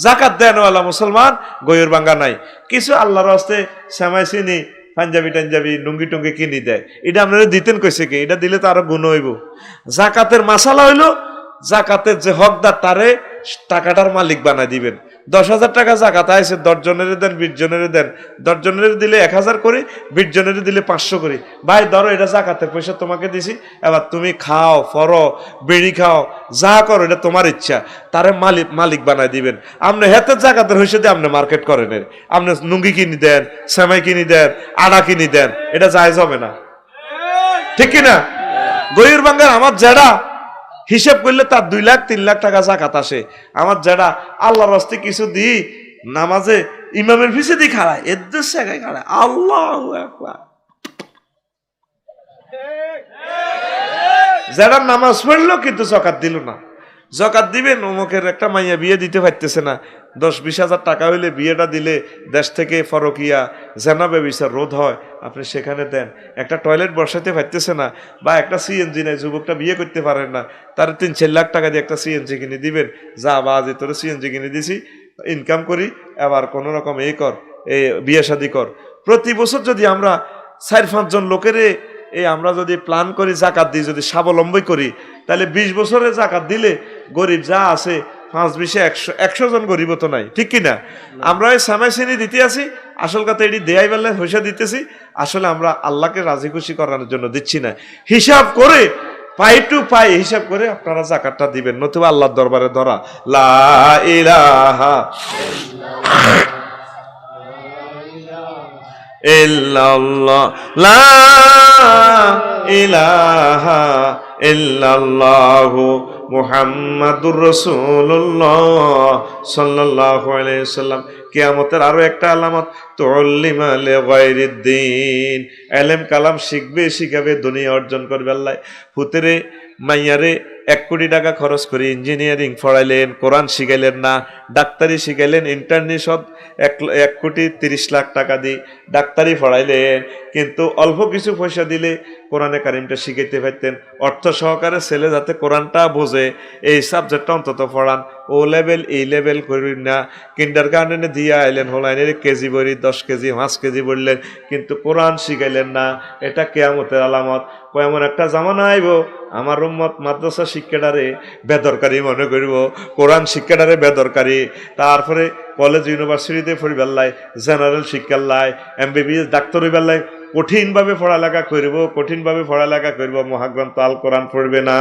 যাকাত দেনওয়ালা মুসলমান গয়ুর ভাঙ্গা নাই। কিছু আল্লাহর রাস্তে সেমাই চিনি, পাঞ্জাবি টাঞ্জাবি, লুঙ্গি টুঙ্গি কিনি দেয়, এটা আপনারা দিতেন কইছে কি? এটা দিলে তো আরো গুণ হইব। যাকাতের মাসালা হইল, যাকাতের যে হকদার তারে টাকাটার মালিক বানাই দিবেন। 10,000 টাকা জাকাত আইছে, 10 জনের দেন, 20 জনের দেন। 10 জনের দিলে 1,000 করে, 20 জনের দিলে 500 করে। ভাই ধরো এটা জাকাতের পয়সা তোমাকে দিছি, এবার তুমি খাও, ফরো, বিড়ি খাও, যা করো, এটা তোমার ইচ্ছা। তারে মালিক বানাই দিবেন। আপনি হেতের জাকাতের হইসে দিয়ে আপনি মার্কেট করেন, আপনি লুঙ্গি কিনি দেন, সেমাই কিনি দেন, আড়া কিনি দেন, এটা জায়েজ হবে না, ঠিক কিনা? গয়ুর বাঙ্গার আমার জেডা হিসাব করলে তার 2 লাখ 3 লাখ টাকা জাকাত আসে। আমার যারা আল্লাহর রাস্তে কিছু দিই, নামাজে ইমামের পিছে দিয়ে খাড়ায়, এদের জায়গায় খাড়ায়, আল্লাহু আকবার। যারা নামাজ পড়লো কিন্তু জাকাত দিল না। জাকাত দিবেন, অমুকের একটা মাইয়া বিয়ে দিতে পারতেছে না, 10-20 হাজার টাকা হইলে বিয়েটা দিলে দেশ থেকে ফরকিয়া জেনা ব্যবচার রোধ হয়, আপনি সেখানে দেন। একটা টয়লেট বসাইতে পারতেছে না, বা একটা সিএনজি নাই, যুবকটা বিয়ে করতে পারেন না, তার 3-4 লাখ টাকা দিয়ে একটা সিএনজি কিনে দিবেন। যা বাজে তোর সিএনজি কিনে দিছি, ইনকাম করি, আবার কোনো রকম এই কর, এই বিয়ে শাদী কর। প্রতি বছর যদি আমরা 4-5 জন লোকের আমরা যদি প্ল্যান করি জাকাত দিই, যদি স্বাবলম্বী করি, তাহলে 20 বছরে জাকাত দিলে গরিব যা আছে 5-20-100 জন গরিব তো নাই, ঠিক কিনা? আমরা এই সামাই শ্রেণী দিতে আছি, আসল কথা এটি দেয়াই বেলা পয়সা দিতেছি, আসলে আমরা আল্লাহকে রাজি খুশি করানোর জন্য দিচ্ছি না। হিসাব করে পাই টু পাই হিসাব করে আপনারা জাকাতটা দিবেন, নতুবা আল্লাহর দরবারে ধরা। লা ইলাহা ইল্লাল্লাহ, লা ইলাহা ইল্লাল্লাহু মুহাম্মাদুর রাসূলুল্লাহ সাল্লাল্লাহু আলাইহি সাল্লাম। কিয়ামতের আরো একটা আলামত, তুল্লিমা লিগায়রিদ্দিন, ইলম কালাম শিখবে, শিখাবে, দুনিয়া অর্জন করবে। আল্লাহ ফুতেরে মাইয়ারে 1 কোটি টাকা খরচ করে ইঞ্জিনিয়ারিং পড়াইলেন, কোরআন শিখাইলেন না, ডাক্তারি শিখাইলেন, ইন্টারনি সব 1 কোটি 30 লাখ টাকা দিয়ে ডাক্তারি পড়াইলেন, কিন্তু অল্প কিছু পয়সা দিলে কোরআনে কারিমটা শিখাইতে পারতেন। অর্থ সহকারে ছেলে যাতে কোরআনটা বোঝে, এই সাবজেক্টটা অন্তত পড়ান। ও লেভেল এই লেভেল করি না, কিন্ডার গার্ডেনে দিয়ে আইলেন, হলাইনের কেজি বড়ি 10 কেজি 5 কেজি বললেন, কিন্তু কোরআন শিখাইলেন না। এটা কিয়ামতের আলামত। এমন একটা জামানা আইব, আমার উম্মত মাদ্রাসা শিক্ষাটারে বেদরকারি মনে করব, কোরআন শিক্ষাটারে বেদরকারি। তারপরে কলেজ ইউনিভার্সিটিতে পড়িবেল্লাই, জেনারেল শিক্ষার লাই, MBBS ডাক্তার হইবেল্লাই কঠিনভাবে পড়ালেখা করব, মহাগ্রন্থ আল কোরআন পড়বে না।